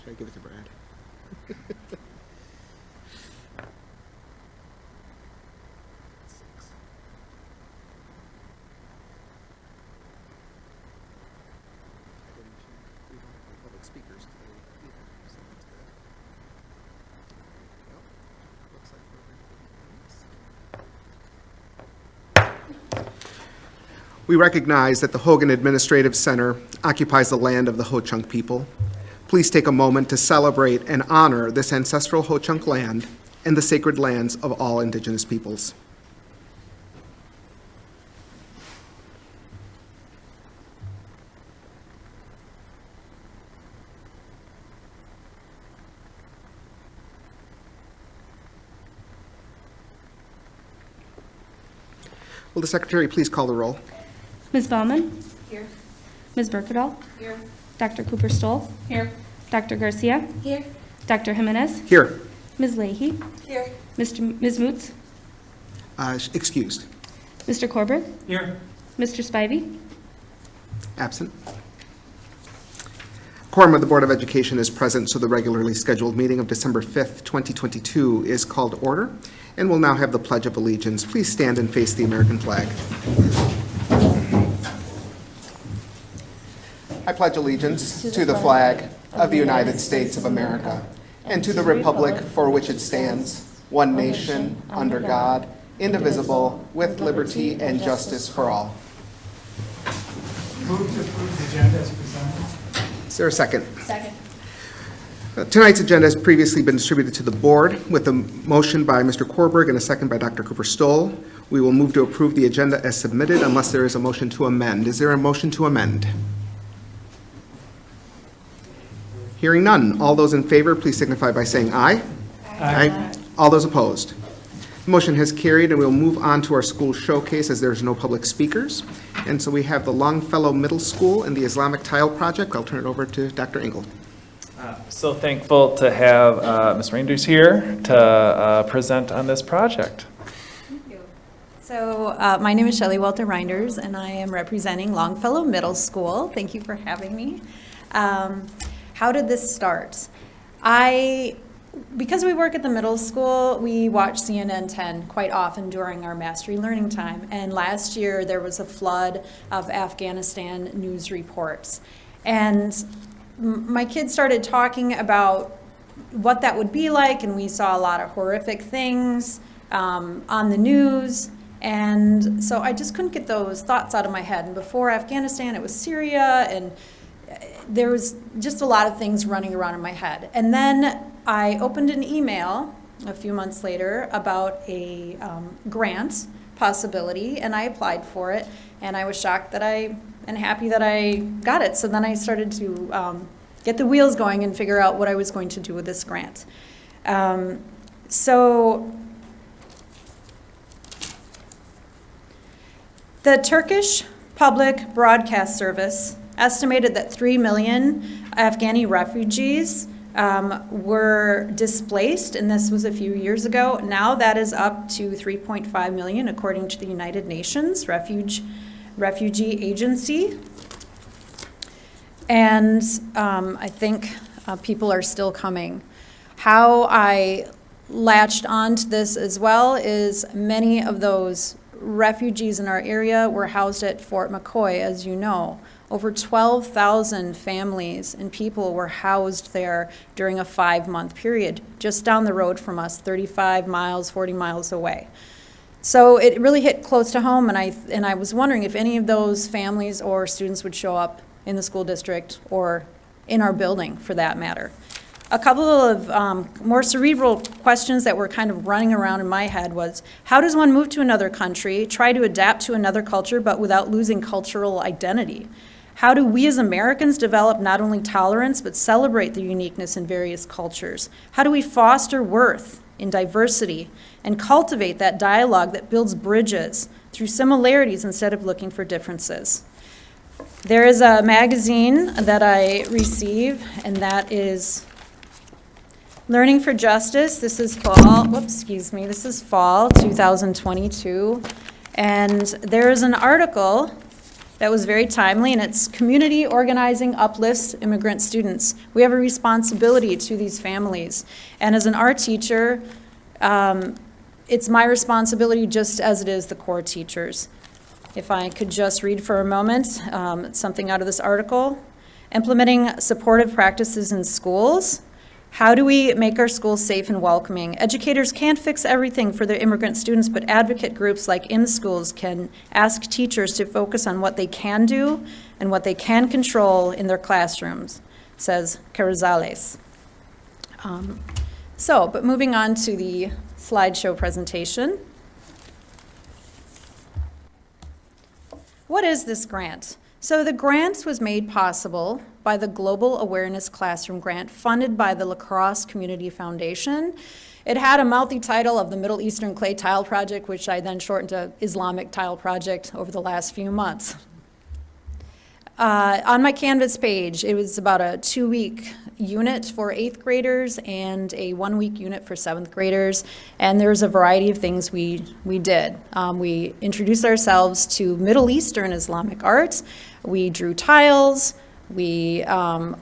Should I give it to Brad? Public speakers today either, so that's good. Well, looks like we're ready. We recognize that the Hogan Administrative Center occupies the land of the Ho-Chunk people. Please take a moment to celebrate and honor this ancestral Ho-Chunk land and the sacred lands of all Indigenous peoples. Will the Secretary please call the roll? Ms. Baumann? Here. Ms. Berkedal? Here. Dr. Cooper-Stoll? Here. Dr. Garcia? Here. Dr. Jimenez? Here. Ms. Leahy? Here. Ms. Moots? Excused. Mr. Korberg? Here. Mr. Spivey? Absent. Quorum of the Board of Education is present, so the regularly scheduled meeting of December 5th, 2022 is called to order, and we'll now have the Pledge of Allegiance. Please stand and face the American flag. I pledge allegiance to the flag of the United States of America and to the republic for which it stands, one nation, under God, indivisible, with liberty and justice for all. Move to approve the agenda as presented. Is there a second? Second. Tonight's agenda has previously been distributed to the board with a motion by Mr. Korberg and a second by Dr. Cooper-Stoll. We will move to approve the agenda as submitted unless there is a motion to amend. Is there a motion to amend? Hearing none. All those in favor, please signify by saying aye. Aye. All those opposed? The motion has carried, and we'll move on to our school showcase as there's no public speakers. And so we have the Longfellow Middle School and the Islamic Tile Project. I'll turn it over to Dr. Engel. So thankful to have Ms. Reinders here to present on this project. Thank you. So my name is Shelley Walter Reinders, and I am representing Longfellow Middle School. Thank you for having me. How did this start? Because we work at the middle school, we watch CNN 10 quite often during our mastery learning time. And last year, there was a flood of Afghanistan news reports. And my kids started talking about what that would be like, and we saw a lot of horrific things on the news. And so I just couldn't get those thoughts out of my head. And before Afghanistan, it was Syria, and there was just a lot of things running around in my head. And then I opened an email a few months later about a grant possibility, and I applied for it, and I was shocked and happy that I got it. So then I started to get the wheels going and figure out what I was going to do with this grant. So the Turkish Public Broadcast Service estimated that 3 million Afghani refugees were displaced, and this was a few years ago. Now that is up to 3.5 million, according to the United Nations Refugee Agency. And I think people are still coming. How I latched onto this as well is many of those refugees in our area were housed at Fort McCoy, as you know. Over 12,000 families and people were housed there during a 5-month period, just down the road from us, 35 miles, 40 miles away. So it really hit close to home, and I was wondering if any of those families or students would show up in the school district or in our building, for that matter. A couple of more cerebral questions that were kind of running around in my head was, how does one move to another country, try to adapt to another culture, but without losing cultural identity? How do we as Americans develop not only tolerance, but celebrate the uniqueness in various cultures? How do we foster worth in diversity and cultivate that dialogue that builds bridges through similarities instead of looking for differences? There is a magazine that I receive, and that is Learning for Justice. This is fall, this is fall 2022. And there is an article that was very timely, and it's community organizing uplifts immigrant students. We have a responsibility to these families. And as an art teacher, it's my responsibility just as it is the core teachers. If I could just read for a moment something out of this article. Implementing supportive practices in schools. How do we make our schools safe and welcoming? Educators can't fix everything for their immigrant students, but advocate groups like In Schools can ask teachers to focus on what they can do and what they can control in their classrooms, says Carrizales. But moving on to the slideshow presentation. What is this grant? So the grant was made possible by the Global Awareness Classroom Grant funded by the Crosse Community Foundation. It had a mouthy title of the Middle Eastern Clay Tile Project, which I then shortened to Islamic Tile Project over the last few months. On my Canvas page, it was about a 2-week unit for 8th graders and a 1-week unit for 7th graders. And there's a variety of things we did. We introduced ourselves to Middle Eastern Islamic art. We drew tiles. We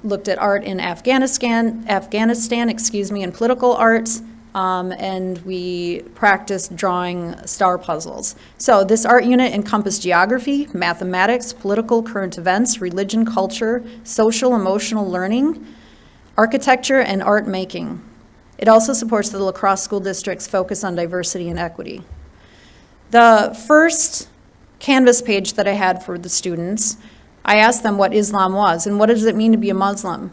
looked at art in Afghanistan, and political art. And we practiced drawing star puzzles. So this art unit encompassed geography, mathematics, political current events, religion, culture, social, emotional learning, architecture, and art making. It also supports the La Crosse School District's focus on diversity and equity. The first Canvas page that I had for the students, I asked them what Islam was and what does it mean to be a Muslim?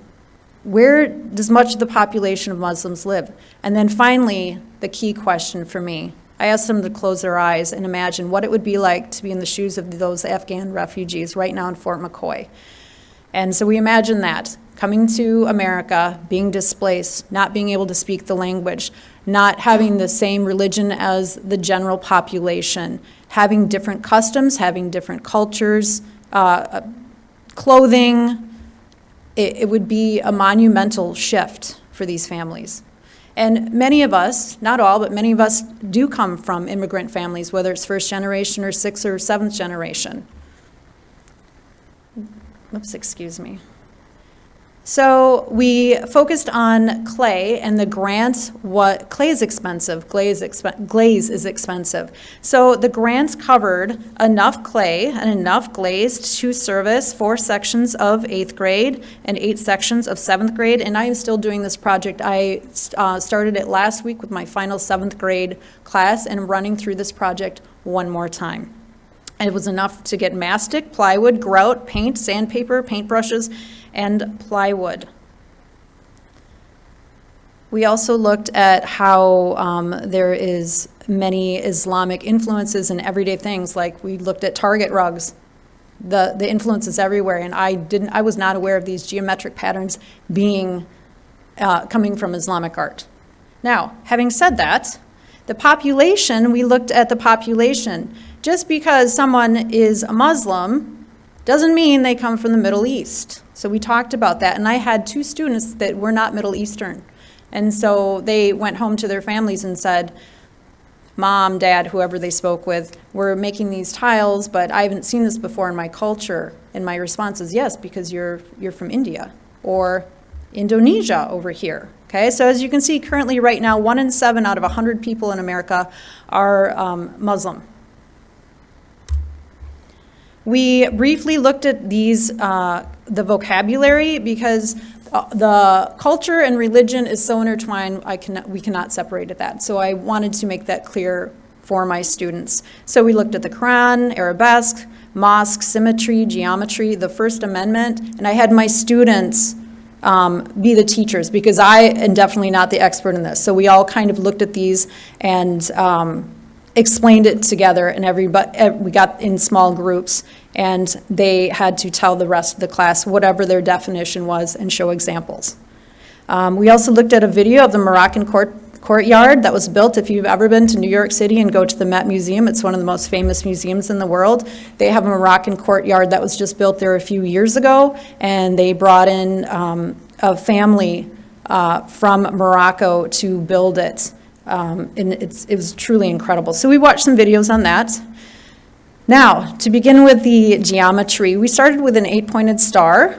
Where does much of the population of Muslims live? And then finally, the key question for me, I asked them to close their eyes and imagine what it would be like to be in the shoes of those Afghan refugees right now in Fort McCoy. And so we imagine that, coming to America, being displaced, not being able to speak the language, not having the same religion as the general population, having different customs, having different cultures, clothing. It would be a monumental shift for these families. And many of us, not all, but many of us do come from immigrant families, whether it's first generation or sixth or seventh generation. Oops, excuse me. So we focused on clay and the grant, clay is expensive, glaze is expensive. So the grants covered enough clay and enough glaze to service 4 sections of 8th grade and 8 sections of 7th grade. And I am still doing this project. I started it last week with my final 7th grade class and running through this project one more time. And it was enough to get mastic, plywood, grout, paint, sandpaper, paintbrushes, and plywood. We also looked at how there is many Islamic influences in everyday things, like we looked at Target rugs. The influences everywhere, and I was not aware of these geometric patterns being coming from Islamic art. Now, having said that, the population, we looked at the population. Just because someone is a Muslim doesn't mean they come from the Middle East. So we talked about that, and I had 2 students that were not Middle Eastern. And so they went home to their families and said, Mom, Dad, whoever they spoke with, we're making these tiles, but I haven't seen this before in my culture. And my response is, yes, because you're from India or Indonesia over here. Okay, so as you can see, currently right now, 1 in 7 out of 100 people in America are Muslim. We briefly looked at these, the vocabulary, because the culture and religion is so intertwined, we cannot separate that. So I wanted to make that clear for my students. So we looked at the Quran, Arabesque, mosque, symmetry, geometry, the First Amendment, and I had my students be the teachers, because I am definitely not the expert in this. So we all kind of looked at these and explained it together, and we got in small groups, and they had to tell the rest of the class whatever their definition was and show examples. We also looked at a video of the Moroccan courtyard that was built. If you've ever been to New York City and go to the Met Museum, it's one of the most famous museums in the world. They have a Moroccan courtyard that was just built there a few years ago, and they brought in a family from Morocco to build it. And it was truly incredible. So we watched some videos on that. Now, to begin with the geometry, we started with an 8-pointed star,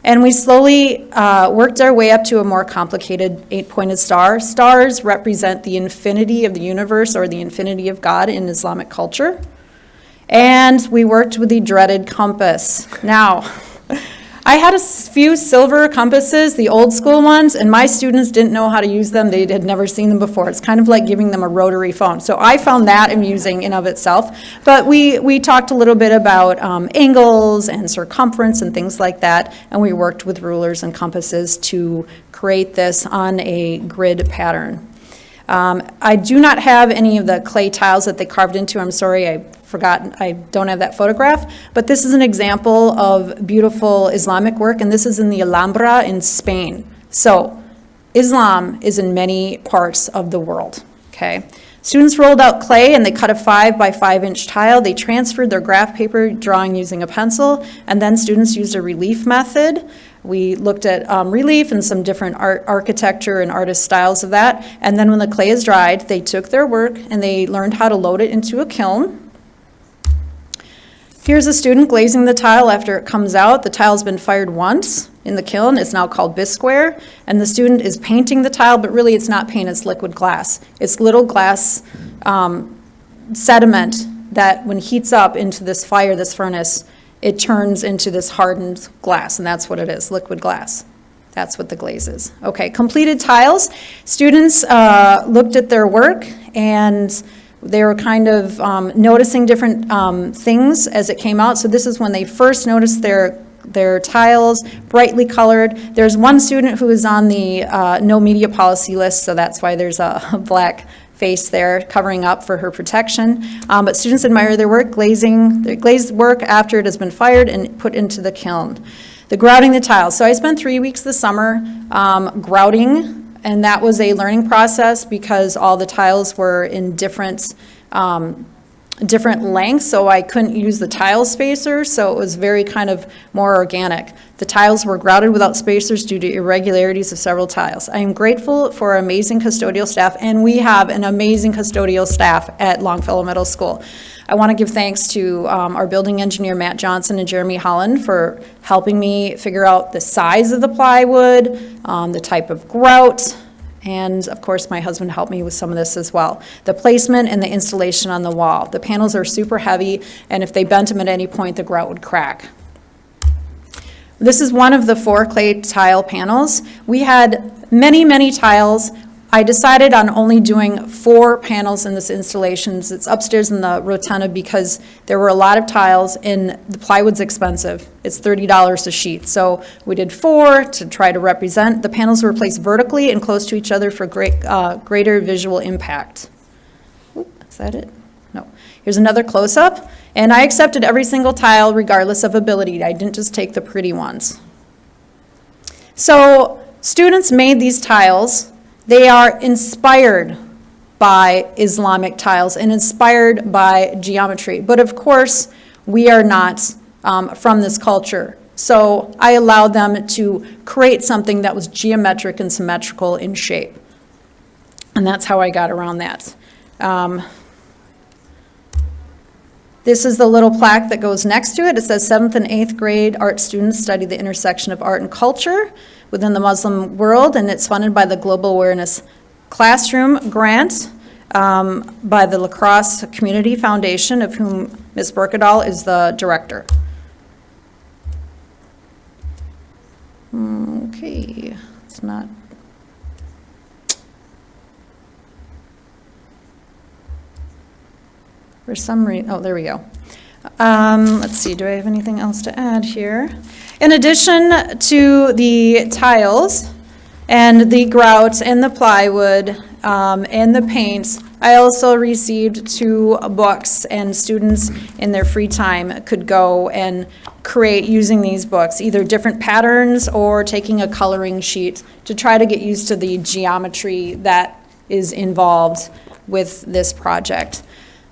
and we slowly worked our way up to a more complicated 8-pointed star. Stars represent the infinity of the universe or the infinity of God in Islamic culture. And we worked with the dreaded compass. Now, I had a few silver compasses, the old school ones, and my students didn't know how to use them. They had never seen them before. It's kind of like giving them a rotary phone. So I found that amusing in of itself. But we talked a little bit about angles and circumference and things like that, and we worked with rulers and compasses to create this on a grid pattern. I do not have any of the clay tiles that they carved into. I'm sorry, I forgot, I don't have that photograph, but this is an example of beautiful Islamic work, and this is in the Alhambra in Spain. So Islam is in many parts of the world, okay? Students rolled out clay and they cut a 5 by 5 inch tile. They transferred their graph paper drawing using a pencil, and then students used a relief method. We looked at relief and some different architecture and artist styles of that, and then when the clay is dried, they took their work and they learned how to load it into a kiln. Here's a student glazing the tile after it comes out. The tile's been fired once in the kiln. It's now called bisqueware. And the student is painting the tile, but really it's not paint, it's liquid glass. It's little glass sediment that when heats up into this fire, this furnace, it turns into this hardened glass, and that's what it is, liquid glass. That's what the glaze is. Okay, completed tiles. Students looked at their work, and they were kind of noticing different things as it came out. So this is when they first noticed their tiles, brightly colored. There's one student who is on the no media policy list, so that's why there's a black face there covering up for her protection. But students admire their work, their glazed work after it has been fired and put into the kiln. The grouting the tiles. So I spent 3 weeks this summer grouting, and that was a learning process because all the tiles were in different lengths, so I couldn't use the tile spacers, so it was very kind of more organic. The tiles were grouted without spacers due to irregularities of several tiles. I am grateful for our amazing custodial staff, and we have an amazing custodial staff at Longfellow Middle School. I want to give thanks to our building engineer, Matt Johnson, and Jeremy Holland for helping me figure out the size of the plywood, the type of grout, and of course my husband helped me with some of this as well. The placement and the installation on the wall. The panels are super heavy, and if they bent them at any point, the grout would crack. This is one of the 4 clay tile panels. We had many, many tiles. I decided on only doing 4 panels in this installation. It's upstairs in the rotunda because there were a lot of tiles and the plywood's expensive. It's $30 a sheet. So we did 4 to try to represent. The panels were placed vertically and close to each other for greater visual impact. Oop, is that it? No. Here's another close-up. And I accepted every single tile regardless of ability. I didn't just take the pretty ones. So students made these tiles. They are inspired by Islamic tiles and inspired by geometry. But of course, we are not from this culture. So I allowed them to create something that was geometric and symmetrical in shape. And that's how I got around that. This is the little plaque that goes next to it. It says 7th and 8th grade art students study the intersection of art and culture within the Muslim world, and it's funded by the Global Awareness Classroom Grant by the Crosse Community Foundation, of whom Ms. Berkadal is the director. Okay, it's not. For some reason, oh, there we go. Let's see, do I have anything else to add here? In addition to the tiles and the grout and the plywood and the paints, I also received 2 books, and students in their free time could go and create using these books, either different patterns or taking a coloring sheet to try to get used to the geometry that is involved with this project.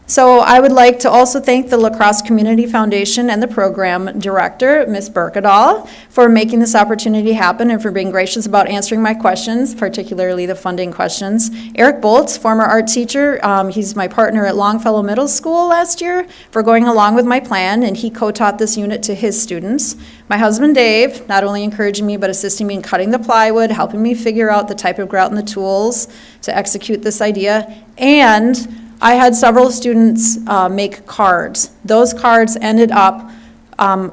So I would like to also thank the La Crosse Community Foundation and the program director, Ms. Berkadal, for making this opportunity happen and for being gracious about answering my questions, particularly the funding questions. Eric Boltz, former art teacher, he's my partner at Longfellow Middle School last year, for going along with my plan, and he co-taught this unit to his students. My husband Dave, not only encouraging me, but assisting me in cutting the plywood, helping me figure out the type of grout and the tools to execute this idea. And I had several students make cards. Those cards ended up in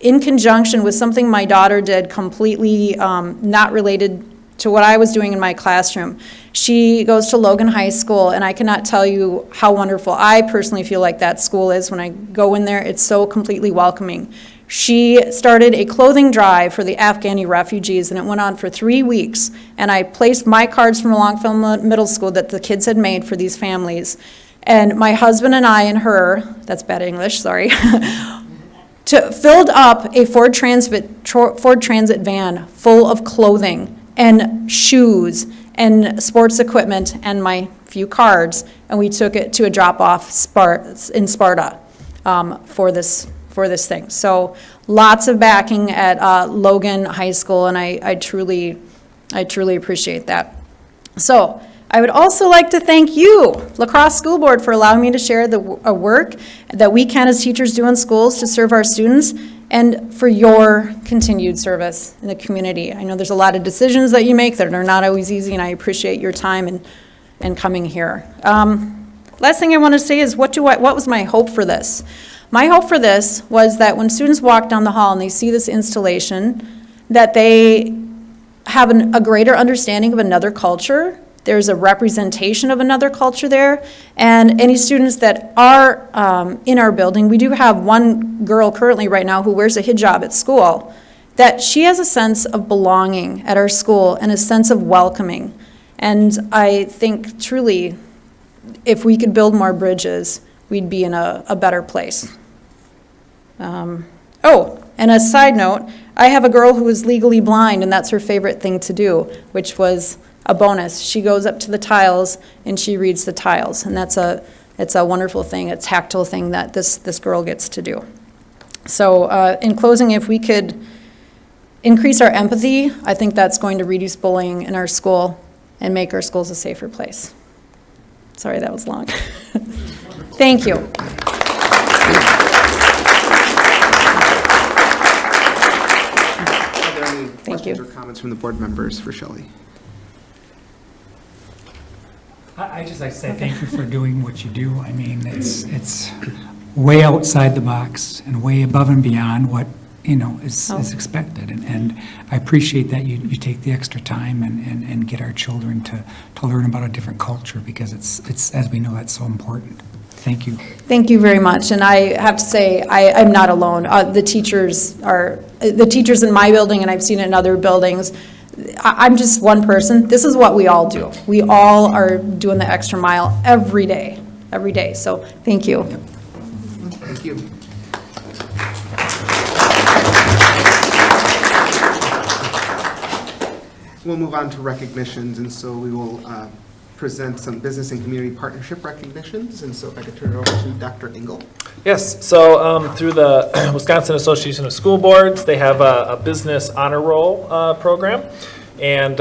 conjunction with something my daughter did completely not related to what I was doing in my classroom. She goes to Logan High School, and I cannot tell you how wonderful I personally feel like that school is. When I go in there, it's so completely welcoming. She started a clothing drive for the Afghani refugees, and it went on for 3 weeks. And I placed my cards from Longfellow Middle School that the kids had made for these families. And my husband and I and her, that's bad English, sorry, filled up a Ford Transit van full of clothing and shoes and sports equipment and my few cards, and we took it to a drop-off in Sparta for this thing. So lots of backing at Logan High School, and I truly appreciate that. So I would also like to thank you, La Crosse School Board, for allowing me to share the work that we can as teachers do in schools to serve our students, and for your continued service in the community. I know there's a lot of decisions that you make that are not always easy, and I appreciate your time and coming here. Last thing I want to say is what was my hope for this? My hope for this was that when students walk down the hall and they see this installation, that they have a greater understanding of another culture. There's a representation of another culture there. And any students that are in our building, we do have one girl currently right now who wears a hijab at school, that she has a sense of belonging at our school and a sense of welcoming. And I think truly, if we could build more bridges, we'd be in a better place. And a side note, I have a girl who is legally blind, and that's her favorite thing to do, which was a bonus. She goes up to the tiles and she reads the tiles, and it's a wonderful thing, a tactile thing that this girl gets to do. So in closing, if we could increase our empathy, I think that's going to reduce bullying in our school and make our schools a safer place. Sorry, that was long. Thank you. Are there any questions you. or comments from the board members for Shelley? I just like to say thank you for doing what you do. I mean, it's way outside the box and way above and beyond what, is expected. And I appreciate that you take the extra time and get our children to learn about a different culture, because it's, as we know, that's so important. Thank you. Thank you very much. And I have to say, I'm not alone. The teachers in my building, and I've seen it in other buildings, I'm just one person. This is what we all do. We all are doing the extra mile every day. So thank you. Thank you. We'll move on to recognitions, and so we will present some business and community partnership recognitions. And so if I could turn it over to Dr. Engel. Yes, so through the Wisconsin Association of School Boards, they have a business honor roll program. And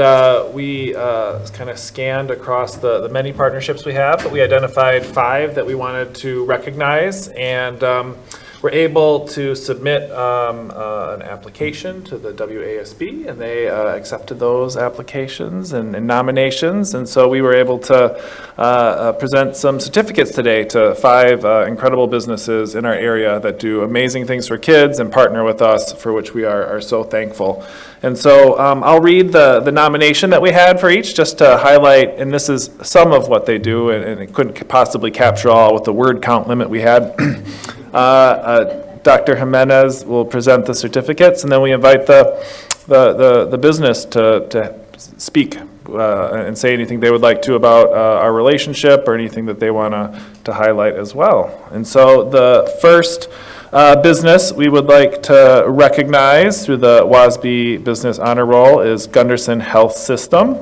we kind of scanned across the many partnerships we have, but we identified 5 that we wanted to recognize. And we're able to submit an application to the WASB, and they accepted those applications and nominations. And so we were able to present some certificates today to 5 incredible businesses in our area that do amazing things for kids and partner with us, for which we are so thankful. And so I'll read the nomination that we had for each, just to highlight, and this is some of what they do, and it couldn't possibly capture all with the word count limit we had. Dr. Jimenez will present the certificates, and then we invite the business to speak and say anything they would like to about our relationship or anything that they want to highlight as well. And so the first business we would like to recognize through the WASB Business Honor Roll is Gunderson Health System.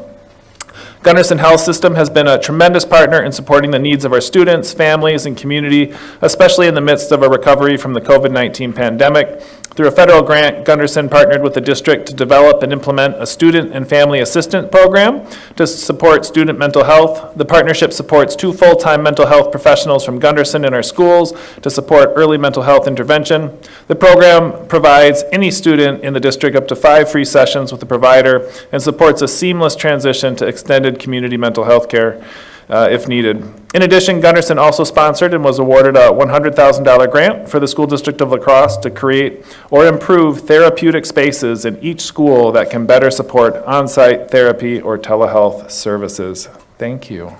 Gunderson Health System has been a tremendous partner in supporting the needs of our students, families, and community, especially in the midst of a recovery from the COVID-19 pandemic. Through a federal grant, Gunderson partnered with the district to develop and implement a student and family assistance program to support student mental health. The partnership supports 2 full-time mental health professionals from Gunderson in our schools to support early mental health intervention. The program provides any student in the district up to 5 free sessions with a provider and supports a seamless transition to extended community mental health care if needed. In addition, Gunderson also sponsored and was awarded a $100,000 grant for the School District of La Crosse to create or improve therapeutic spaces in each school that can better support on-site therapy or telehealth services. Thank you.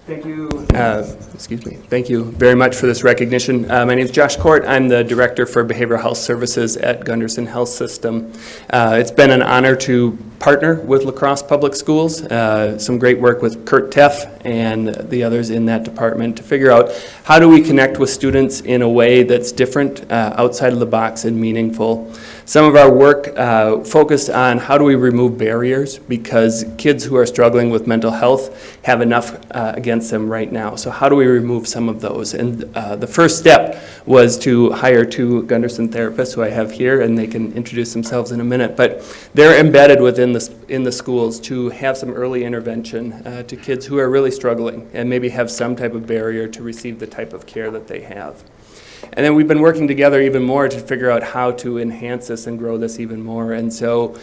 Thank you. Excuse me. Thank you very much for this recognition. My name is Josh Court. I'm the Director for Behavioral Health Services at Gunderson Health System. It's been an honor to partner with La Crosse Public Schools. Some great work with Kurt Teff and the others in that department to figure out how do we connect with students in a way that's different, outside of the box, and meaningful. Some of our work focused on how do we remove barriers, because kids who are struggling with mental health have enough against them right now. So how do we remove some of those? And the first step was to hire 2 Gunderson therapists who I have here, and they can introduce themselves in a minute. But they're embedded within in the schools to have some early intervention to kids who are really struggling and maybe have some type of barrier to receive the type of care that they have. And then we've been working together even more to figure out how to enhance this and grow this even more. And so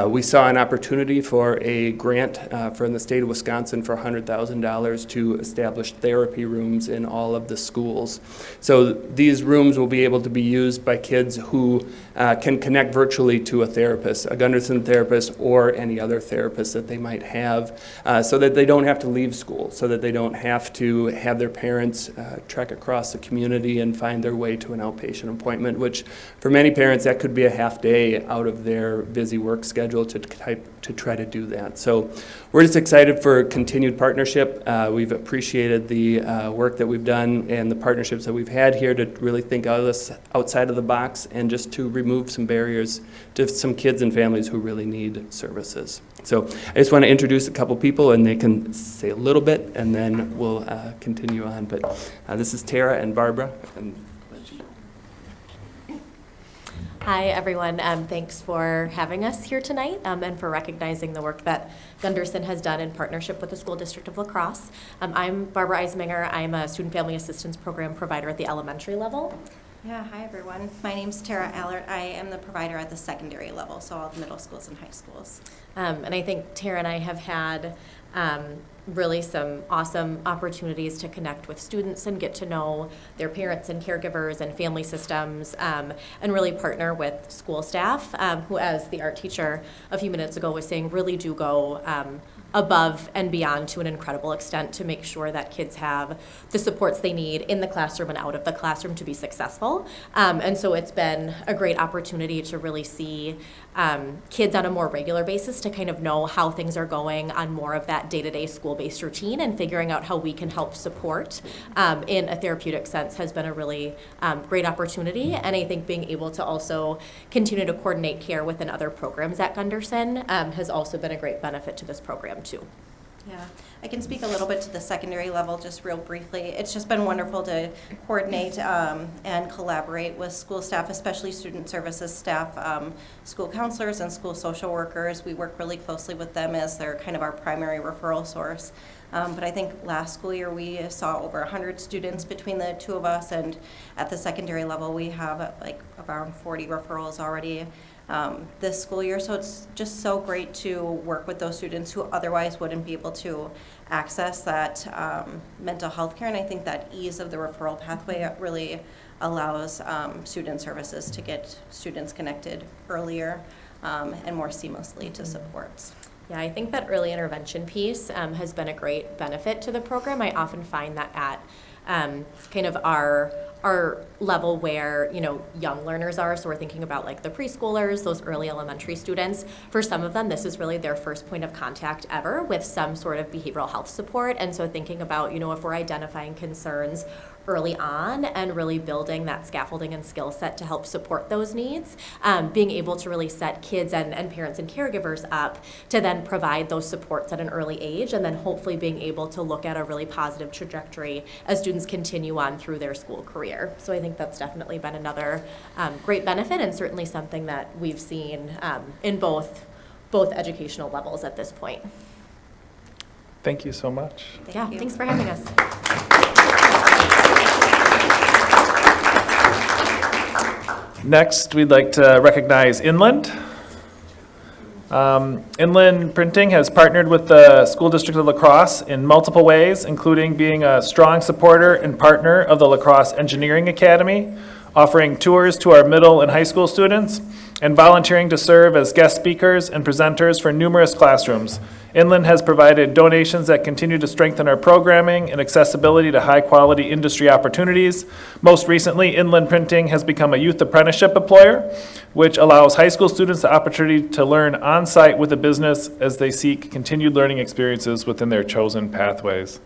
we saw an opportunity for a grant from the state of Wisconsin for $100,000 to establish therapy rooms in all of the schools. So these rooms will be able to be used by kids who can connect virtually to a therapist, a Gunderson therapist or any other therapist that they might have, so that they don't have to leave school, so that they don't have to have their parents trek across the community and find their way to an outpatient appointment, which for many parents that could be a half day out of their busy work schedule to try to do that. So we're just excited for continued partnership. We've appreciated the work that we've done and the partnerships that we've had here to really think outside of the box and just to remove some barriers to some kids and families who really need services. So I just want to introduce a couple people, and they can say a little bit, and then we'll continue on. But this is Tara and Barbara. Hi, everyone. Thanks for having us here tonight and for recognizing the work that Gunderson has done in partnership with the School District of La Crosse. I'm Barbara Eisminger. I'm a Student Family Assistance Program provider at the elementary level. Yeah, hi everyone. My name's Tara Allert. I am the provider at the secondary level, so all the middle schools and high schools. And I think Tara and I have had really some awesome opportunities to connect with students and get to know their parents and caregivers and family systems, and really partner with school staff who, as the art teacher a few minutes ago was saying, really do go above and beyond to an incredible extent to make sure that kids have the supports they need in the classroom and out of the classroom to be successful. And so it's been a great opportunity to really see kids on a more regular basis to kind of know how things are going on more of that day-to-day school-based routine, and figuring out how we can help support in a therapeutic sense has been a really great opportunity. And I think being able to also continue to coordinate care within other programs at Gunderson has also been a great benefit to this program too. Yeah, I can speak a little bit to the secondary level just real briefly. It's just been wonderful to coordinate and collaborate with school staff, especially student services staff, school counselors and school social workers. We work really closely with them as they're kind of our primary referral source. But I think last school year we saw over 100 students between the two of us, and at the secondary level we have like around 40 referrals already this school year. So it's just so great to work with those students who otherwise wouldn't be able to access that mental health care. And I think that ease of the referral pathway really allows student services to get students connected earlier and more seamlessly to supports. Yeah, I think that early intervention piece has been a great benefit to the program. I often find that at kind of our level where, you know, young learners are. So we're thinking about like the preschoolers, those early elementary students. For some of them, this is really their first point of contact ever with some sort of behavioral health support. And so thinking about, you know, if we're identifying concerns early on and really building that scaffolding and skill set to help support those needs, being able to really set kids and parents and caregivers up to then provide those supports at an early age, and then hopefully being able to look at a really positive trajectory as students continue on through their school career. So I think that's definitely been another great benefit, and certainly something that we've seen in both educational levels at this point. Thank you so much. Yeah, thanks for having us. Next, we'd like to recognize Inland. Inland Printing has partnered with the School District of La Crosse in multiple ways, including being a strong supporter and partner of the La Crosse Engineering Academy, offering tours to our middle and high school students, and volunteering to serve as guest speakers and presenters for numerous classrooms. Inland has provided donations that continue to strengthen our programming and accessibility to high-quality industry opportunities. Most recently, Inland Printing has become a youth apprenticeship employer, which allows high school students the opportunity to learn on-site with a business as they seek continued learning experiences within their chosen pathways.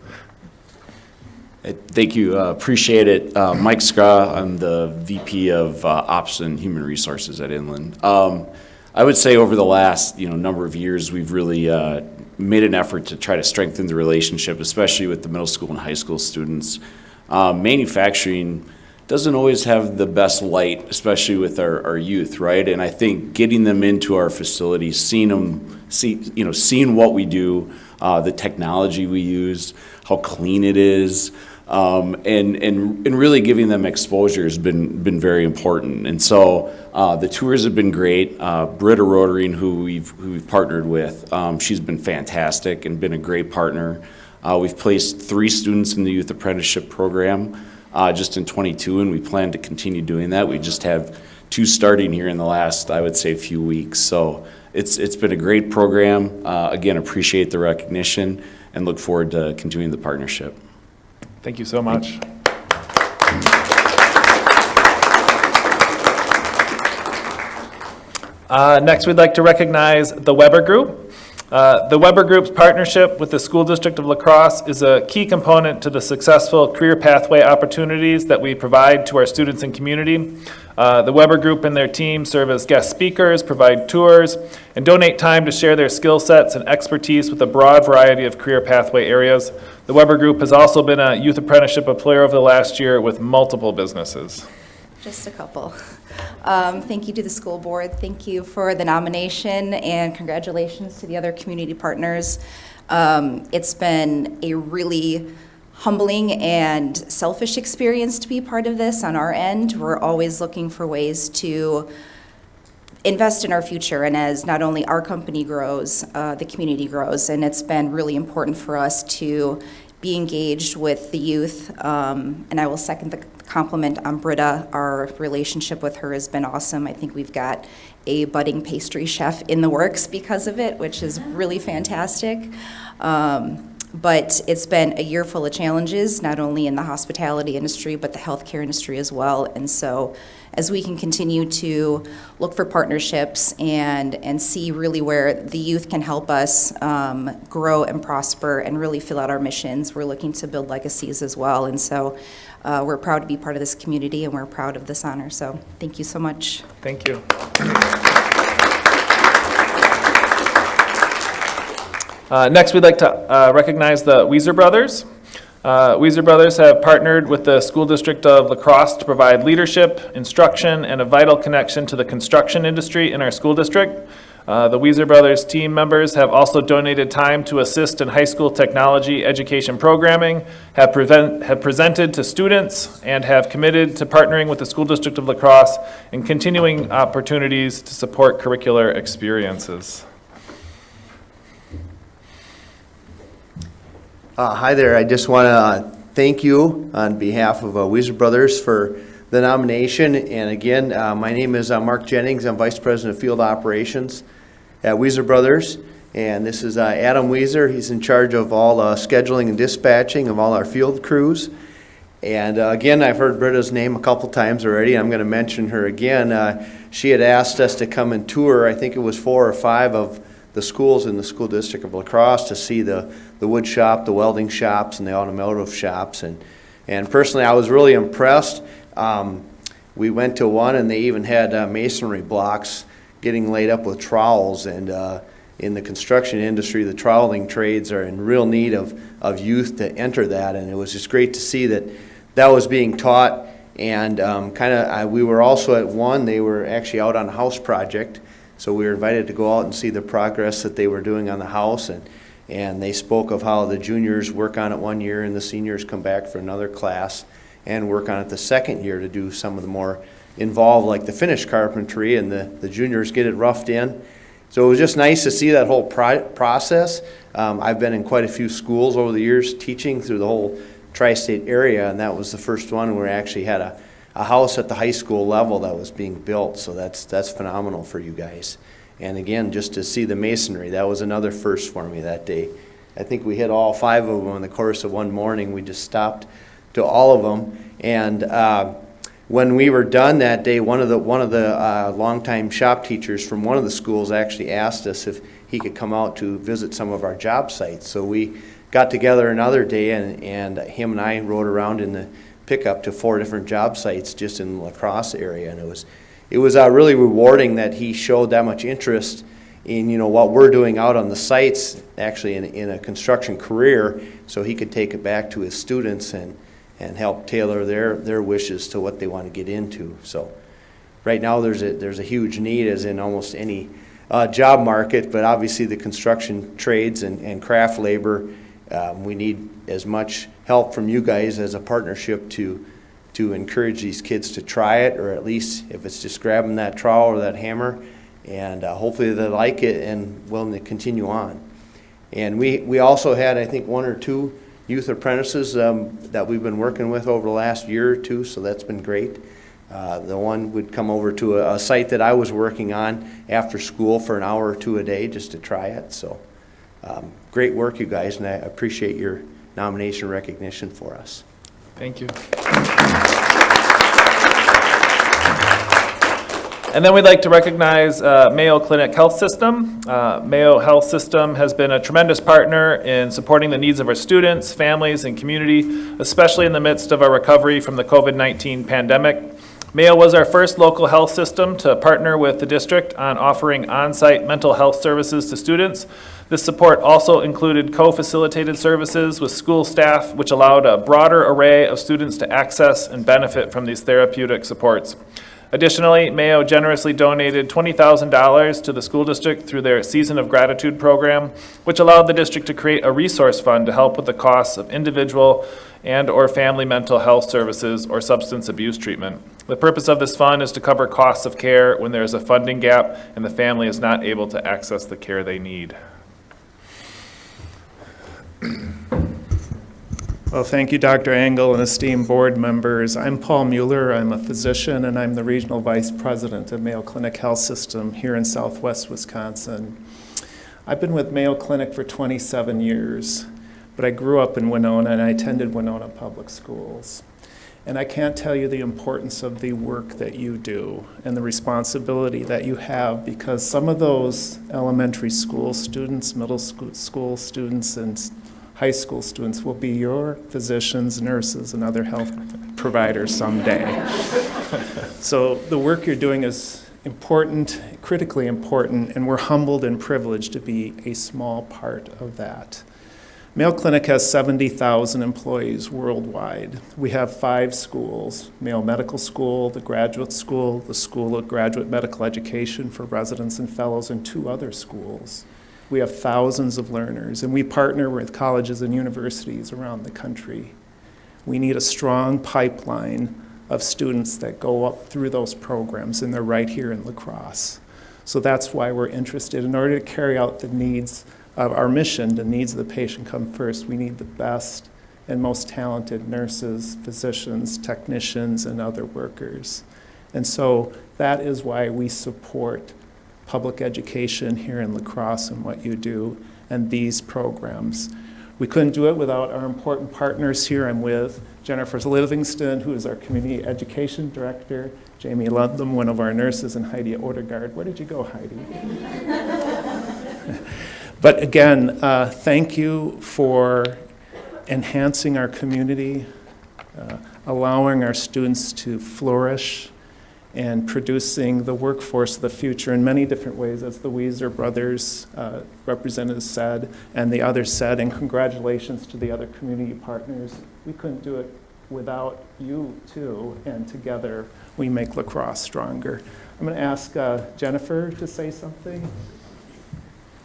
Thank you, appreciate it. Mike Skra, I'm the VP of Ops and Human Resources at Inland. I would say over the last number of years, we've really made an effort to try to strengthen the relationship, especially with the middle school and high school students. Manufacturing doesn't always have the best light, especially with our youth, right? And I think getting them into our facilities, seeing what we do, the technology we use, how clean it is, and really giving them exposure has been very important. And so the tours have been great. Britta Rotering, who we've partnered with, she's been fantastic and been a great partner. We've placed 3 students in the youth apprenticeship program just in 22, and we plan to continue doing that. We just have 2 starting here in the last, I would say, few weeks. So it's been a great program. Again, appreciate the recognition and look forward to continuing the partnership. Thank you so much. Next, we'd like to recognize the Weber Group. The Weber Group's partnership with the School District of La Crosse is a key component to the successful career pathway opportunities that we provide to our students and community. The Weber Group and their team serve as guest speakers, provide tours, and donate time to share their skill sets and expertise with a broad variety of career pathway areas. The Weber Group has also been a youth apprenticeship employer over the last year with multiple businesses. Just a couple. Thank you to the school board. Thank you for the nomination, and congratulations to the other community partners. It's been a really humbling and selfish experience to be part of this on our end. We're always looking for ways to invest in our future, and as not only our company grows, the community grows, and it's been really important for us to be engaged with the youth, and I will second the compliment on Britta. Our relationship with her has been awesome. I think we've got a budding pastry chef in the works because of it, which is really fantastic. But it's been a year full of challenges, not only in the hospitality industry, but the healthcare industry as well. And so as we can continue to look for partnerships and see really where the youth can help us grow and prosper and really fill out our missions, we're looking to build legacies as well. And so we're proud to be part of this community, and we're proud of this honor. So thank you so much. Thank you. Next, we'd like to recognize the Weiser Brothers. Weiser Brothers have partnered with the School District of La Crosse to provide leadership, instruction, and a vital connection to the construction industry in our school district. The Weiser Brothers team members have also donated time to assist in high school technology education programming, have presented to students, and have committed to partnering with the School District of La Crosse and continuing opportunities to support curricular experiences. Hi there. I just want to thank you on behalf of Weiser Brothers for the nomination. And again, my name is Mark Jennings. I'm Vice President of Field Operations at Weiser Brothers. And this is Adam Weiser. He's in charge of all scheduling and dispatching of all our field crews. And again, I've heard Britta's name a couple times already. I'm going to mention her again. She had asked us to come and tour, I think it was 4 or 5 of the schools in the school district of La Crosse to see the wood shop, the welding shops, and the automotive shops. And personally, I was really impressed. We went to one, and they even had masonry blocks getting laid up with trowels. And in the construction industry, the troweling trades are in real need of youth to enter that. And it was just great to see that was being taught. And we were also at one, they were actually out on a house project. So we were invited to go out and see the progress that they were doing on the house. And they spoke of how the juniors work on it one year and the seniors come back for another class and work on it the second year to do some of the more involved, like the finish carpentry, and the juniors get it roughed in. So it was just nice to see that whole process. I've been in quite a few schools over the years teaching through the whole tri-state area, and that was the first one where we actually had a house at the high school level that was being built. So that's phenomenal for you guys. And again, just to see the masonry, that was another first for me that day. I think we hit all 5 of them in the course of one morning. We just stopped to all of them. And when we were done that day, one of the longtime shop teachers from one of the schools actually asked us if he could come out to visit some of our job sites. So we got together another day, and him and I rode around in the pickup to 4 different job sites just in the La Crosse area. And it was really rewarding that he showed that much interest in what we're doing out on the sites, actually in a construction career, so he could take it back to his students and help tailor their wishes to what they want to get into. So right now there's a huge need, as in almost any job market, but obviously the construction trades and craft labor, we need as much help from you guys as a partnership to encourage these kids to try it, or at least if it's just grabbing that trowel or that hammer, and hopefully they like it and willing to continue on. And we also had, I think, 1 or 2 youth apprentices that we've been working with over the last year or 2, so that's been great. The one would come over to a site that I was working on after school for an hour or 2 a day just to try it. So great work, you guys, and I appreciate your nomination recognition for us. Thank you. And then we'd like to recognize Mayo Clinic Health System. Mayo Health System has been a tremendous partner in supporting the needs of our students, families, and community, especially in the midst of our recovery from the COVID-19 pandemic. Mayo was our first local health system to partner with the district on offering on-site mental health services to students. This support also included co-facilitated services with school staff, which allowed a broader array of students to access and benefit from these therapeutic supports. Additionally, Mayo generously donated $20,000 to the school district through their Season of Gratitude program, which allowed the district to create a resource fund to help with the costs of individual and/or family mental health services or substance abuse treatment. The purpose of this fund is to cover costs of care when there is a funding gap and the family is not able to access the care they need. Well, thank you, Dr. Engel and esteemed board members. I'm Paul Mueller. I'm a physician, and I'm the Regional Vice President of Mayo Clinic Health System here in Southwest Wisconsin. I've been with Mayo Clinic for 27 years, but I grew up in Winona, and I attended Winona Public Schools. And I can't tell you the importance of the work that you do and the responsibility that you have, because some of those elementary school students, middle school students, and high school students will be your physicians, nurses, and other health providers someday. So the work you're doing is important, critically important, and we're humbled and privileged to be a small part of that. Mayo Clinic has 70,000 employees worldwide. We have 5 schools: Mayo Medical School, the Graduate School, the School of Graduate Medical Education for residents and fellows, and 2 other schools. We have thousands of learners, and we partner with colleges and universities around the country. We need a strong pipeline of students that go up through those programs, and they're right here in La Crosse. So that's why we're interested. In order to carry out the needs of our mission, the needs of the patient come first, we need the best and most talented nurses, physicians, technicians, and other workers. And so that is why we support public education here in La Crosse and what you do and these programs. We couldn't do it without our important partners here. I'm with Jennifer Livingston, who is our Community Education Director, Jamie Ludlam, one of our nurses, and Heidi Odegaard. Where did you go, Heidi? But again, thank you for enhancing our community, allowing our students to flourish, and producing the workforce of the future in many different ways, as the Weiser brothers representatives said, and the others said, and congratulations to the other community partners. We couldn't do it without you, too, and together we make La Crosse stronger. I'm going to ask Jennifer to say something.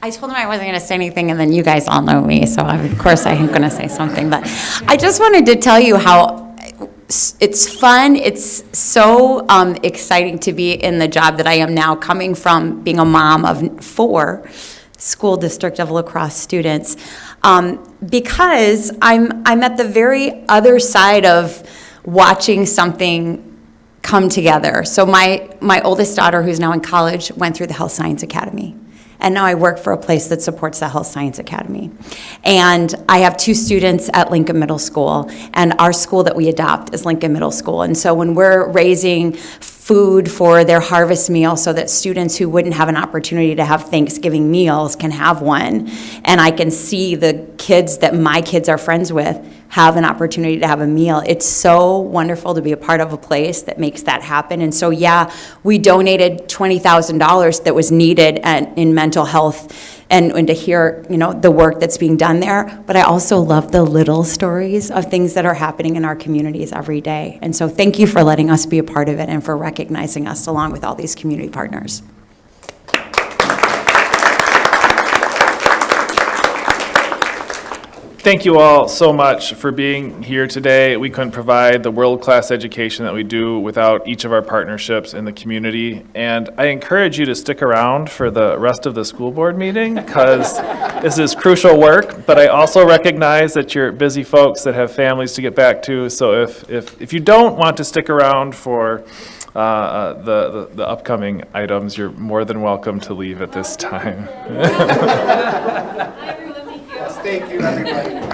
I told him I wasn't going to say anything, and then you guys all know me, so of course I am going to say something. But I just wanted to tell you how it's fun. It's so exciting to be in the job that I am now, coming from being a mom of 4 school district of La Crosse students, because I'm at the very other side of watching something come together. So my oldest daughter, who's now in college, went through the Health Science Academy. And now I work for a place that supports the Health Science Academy. And I have 2 students at Lincoln Middle School, and our school that we adopt is Lincoln Middle School. And so when we're raising food for their harvest meal so that students who wouldn't have an opportunity to have Thanksgiving meals can have one, and I can see the kids that my kids are friends with have an opportunity to have a meal, it's so wonderful to be a part of a place that makes that happen. And so, yeah, we donated $20,000 that was needed in mental health, and to hear, the work that's being done there. But I also love the little stories of things that are happening in our communities every day. And so thank you for letting us be a part of it and for recognizing us along with all these community partners. Thank you all so much for being here today. We couldn't provide the world-class education that we do without each of our partnerships in the community. And I encourage you to stick around for the rest of the school board meeting, because this is crucial work. But I also recognize that you're busy folks that have families to get back to. So if you don't want to stick around for the upcoming items, you're more than welcome to leave at this time. Thank you, everybody.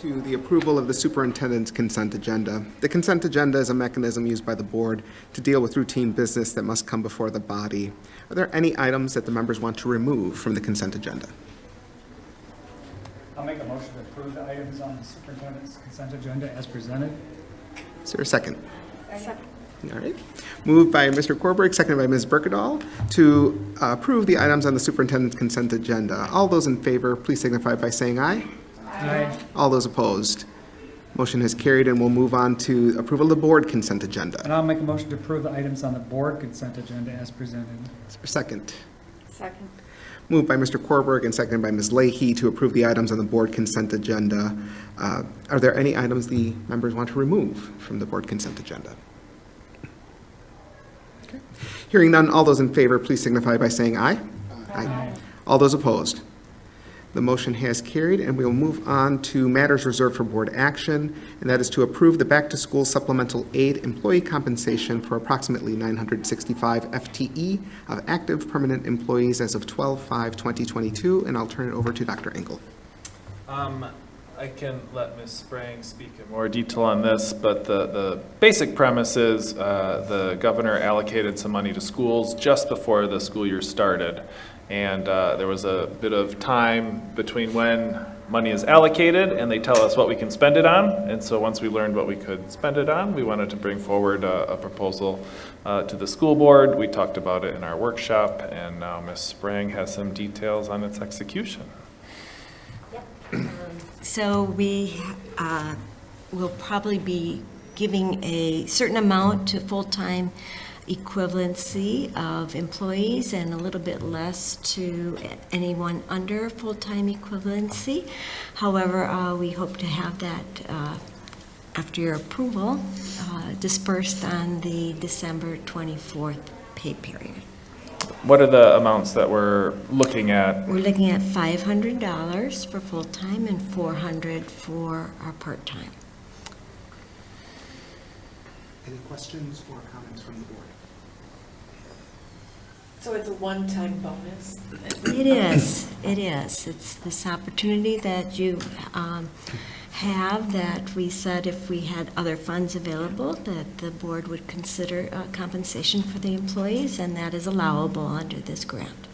To the approval of the superintendent's consent agenda. The consent agenda is a mechanism used by the board to deal with routine business that must come before the body. Are there any items that the members want to remove from the consent agenda? I'll make a motion to approve the items on the superintendent's consent agenda as presented. Is there a second? Second. All right. Moved by Mr. Korberg, seconded by Ms. Berkedahl, to approve the items on the superintendent's consent agenda. All those in favor, please signify by saying aye. Aye. All those opposed? Motion has carried, and we'll move on to approval of the board consent agenda. And I'll make a motion to approve the items on the board consent agenda as presented. Is there a second? Second. Moved by Mr. Korberg and seconded by Ms. Leahy to approve the items on the board consent agenda. Are there any items the members want to remove from the board consent agenda? Okay. Hearing none, all those in favor, please signify by saying aye. Aye. All those opposed? The motion has carried, and we'll move on to matters reserved for board action, and that is to approve the back-to-school supplemental aid employee compensation for approximately 965 FTE of active permanent employees as of 12/5/2022, and I'll turn it over to Dr. Engel. I can let Ms. Sprang speak in more detail on this, but the basic premise is the governor allocated some money to schools just before the school year started. And there was a bit of time between when money is allocated and they tell us what we can spend it on. And so once we learned what we could spend it on, we wanted to bring forward a proposal to the school board. We talked about it in our workshop, and now Ms. Sprang has some details on its execution. So we will probably be giving a certain amount to full-time equivalency of employees and a little bit less to anyone under full-time equivalency. However, we hope to have that after your approval dispersed on the December 24th pay period. What are the amounts that we're looking at? We're looking at $500 for full-time and $400 for our part-time. Any questions or comments from the board? So it's a one-time bonus? It is, it is. It's this opportunity that you have that we said if we had other funds available, that the board would consider compensation for the employees, and that is allowable under this grant.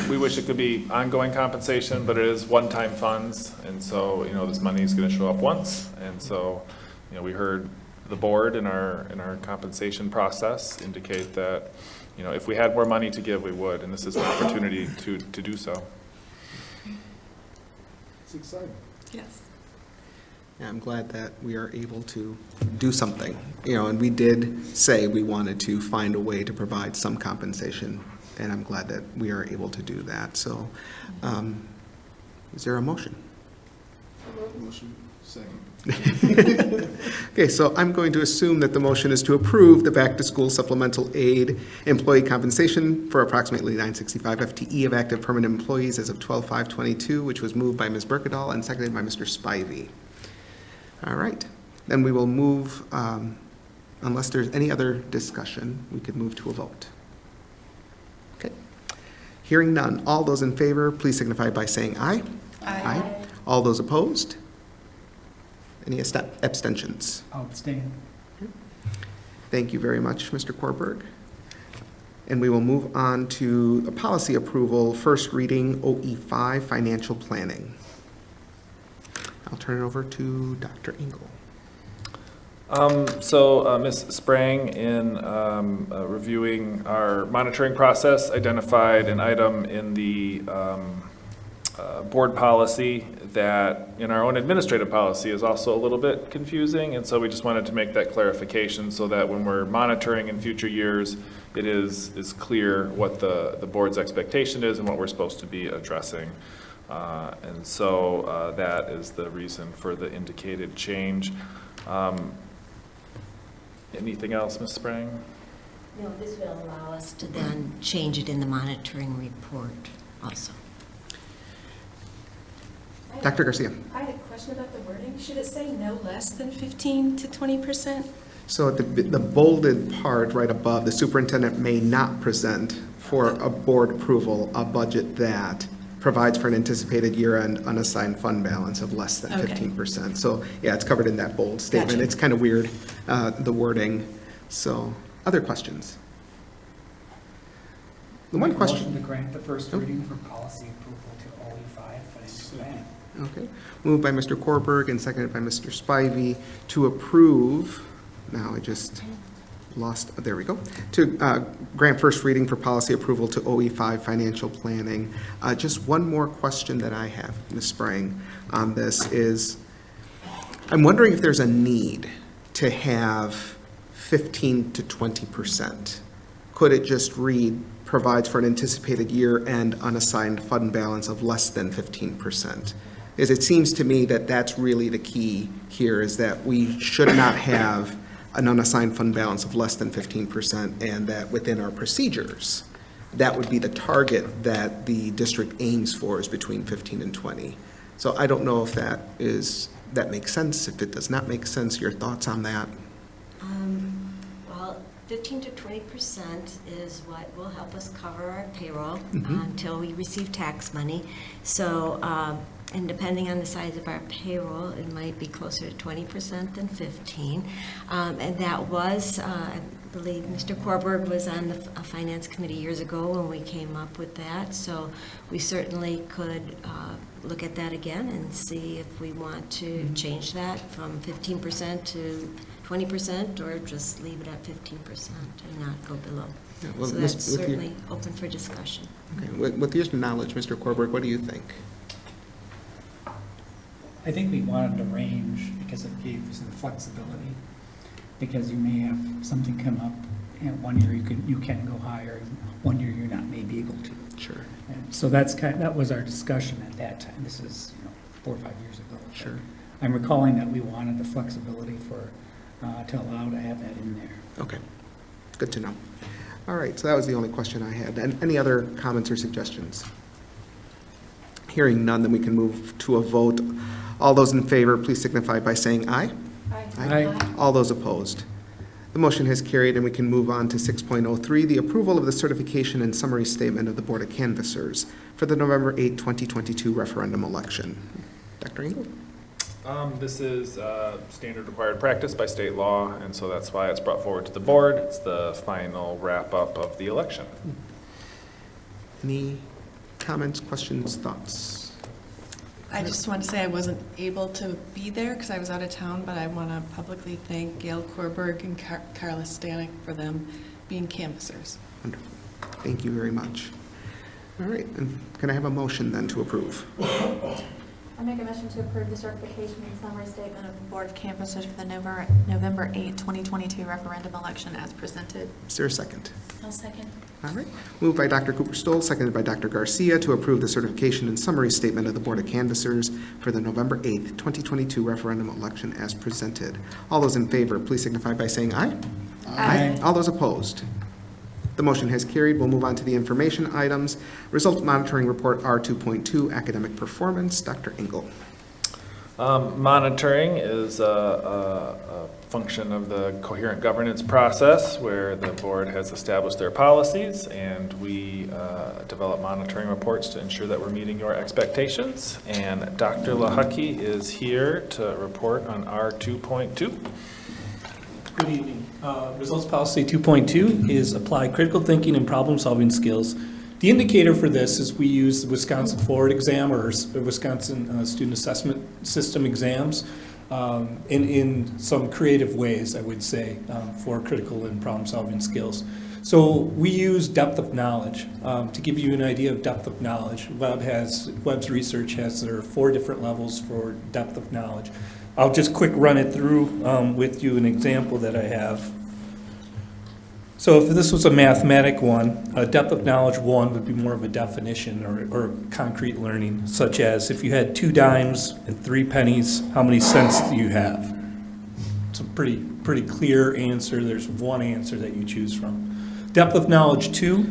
We wish it could be ongoing compensation, but it is one-time funds, and so, this money is going to show up once, and so, we heard the board in our compensation process indicate that, if we had more money to give, we would, and this is an opportunity to do so. It's exciting. Yes. Yeah, I'm glad that we are able to do something, and we did say we wanted to find a way to provide some compensation, and I'm glad that we are able to do that. So, is there a motion? Motion, second. Okay, so I'm going to assume that the motion is to approve the back-to-school supplemental aid employee compensation for approximately 965 FTE of active permanent employees as of 12/5/22, which was moved by Ms. Berkedahl and seconded by Mr. Spivey. All right, then we will move, unless there's any other discussion, we could move to a vote. Okay. Hearing none, all those in favor, please signify by saying aye. Aye. All those opposed? Any abstentions? I'll abstain. Thank you very much, Mr. Korberg. And we will move on to the policy approval, first reading OE5, financial planning. I'll turn it over to Dr. Engel. Ms. Sprang, in reviewing our monitoring process, identified an item in the board policy that in our own administrative policy is also a little bit confusing, and so we just wanted to make that clarification so that when we're monitoring in future years, it is clear what the board's expectation is and what we're supposed to be addressing. And so that is the reason for the indicated change. Anything else, Ms. Sprang? No, this will allow us to then change it in the monitoring report also. Dr. Garcia. I had a question about the wording. Should it say no less than 15 to 20%? So at the bolded part right above, the superintendent may not present for a board approval a budget that provides for an anticipated year-end unassigned fund balance of less than 15%. So yeah, it's covered in that bold statement. Gotcha. It's kind of weird, the wording. So other questions? The one question. Motion to grant the first reading for policy approval to OE5 financial planning. Okay. Moved by Mr. Korberg and seconded by Mr. Spivey to approve, now I just lost, there we go, to grant first reading for policy approval to OE5 financial planning. Just one more question that I have, Ms. Sprang, on this is, I'm wondering if there's a need to have 15 to 20%. Could it just read, provides for an anticipated year-end unassigned fund balance of less than 15%? Is it seems to me that that's really the key here, is that we should not have an unassigned fund balance of less than 15%, and that within our procedures, that would be the target that the district aims for, is between 15 and 20. So I don't know if that makes sense. If it does not make sense, your thoughts on that? Well, 15 to 20% is what will help us cover our payroll until we receive tax money. So, and depending on the size of our payroll, it might be closer to 20% than 15. And that was, I believe Mr. Korberg was on the Finance Committee years ago when we came up with that. So we certainly could look at that again and see if we want to change that from 15% to 20%, or just leave it at 15% and not go below. Yeah, well, so that's certainly open for discussion. Okay. With your knowledge, Mr. Korberg, what do you think? I think we wanted a range because it gave some flexibility, because you may have something come up And one year you can go higher, and one year you're not maybe able to. Sure. And so that was our discussion at that time. This is, 4 or 5 years ago. Sure. I'm recalling that we wanted the flexibility to allow to have that in there. Okay, good to know. All right, so that was the only question I had. And any other comments or suggestions? Hearing none, then we can move to a vote. All those in favor, please signify by saying aye. Aye. All those opposed. The motion has carried, and we can move on to 6.03, the approval of the certification and summary statement of the Board of Canvassers for the November 8, 2022 referendum election. Dr. Engel? This is standard required practice by state law, and so that's why it's brought forward to the board. It's the final wrap-up of the election. Any comments, questions, thoughts? I just want to say I wasn't able to be there because I was out of town, but I want to publicly thank Gail Korberg and Carla Stanek for them being canvassers. Wonderful. Thank you very much. All right, and can I have a motion then to approve? I make a motion to approve the certification and summary statement of the Board of Canvassers for the November 8, 2022 referendum election as presented. Is there a second? I'll second. All right. Moved by Dr. Cooper-Stoll, seconded by Dr. Garcia to approve the certification and summary statement of the Board of Canvassers for the November 8th, 2022 referendum election as presented. All those in favor, please signify by saying aye. Aye. All those opposed? The motion has carried. We'll move on to the information items. Results monitoring report R2.2, academic performance. Dr. Engel. Monitoring is a function of the coherent governance process where the board has established their policies, and we develop monitoring reports to ensure that we're meeting your expectations. And Dr. Lahucky is here to report on R2.2. Good evening. Results policy 2.2 is apply critical thinking and problem-solving skills. The indicator for this is we use the Wisconsin Forward exam or Wisconsin Student Assessment System exams in some creative ways, I would say, for critical and problem-solving skills. So we use depth of knowledge. To give you an idea of depth of knowledge, Webb's research has there are 4 different levels for depth of knowledge. I'll just quick run it through with you, an example that I have. So if this was a mathematic one, a depth of knowledge 1 would be more of a definition or concrete learning, such as if you had 2 dimes and 3 pennies, how many cents do you have? It's a pretty clear answer. There's one answer that you choose from. Depth of knowledge 2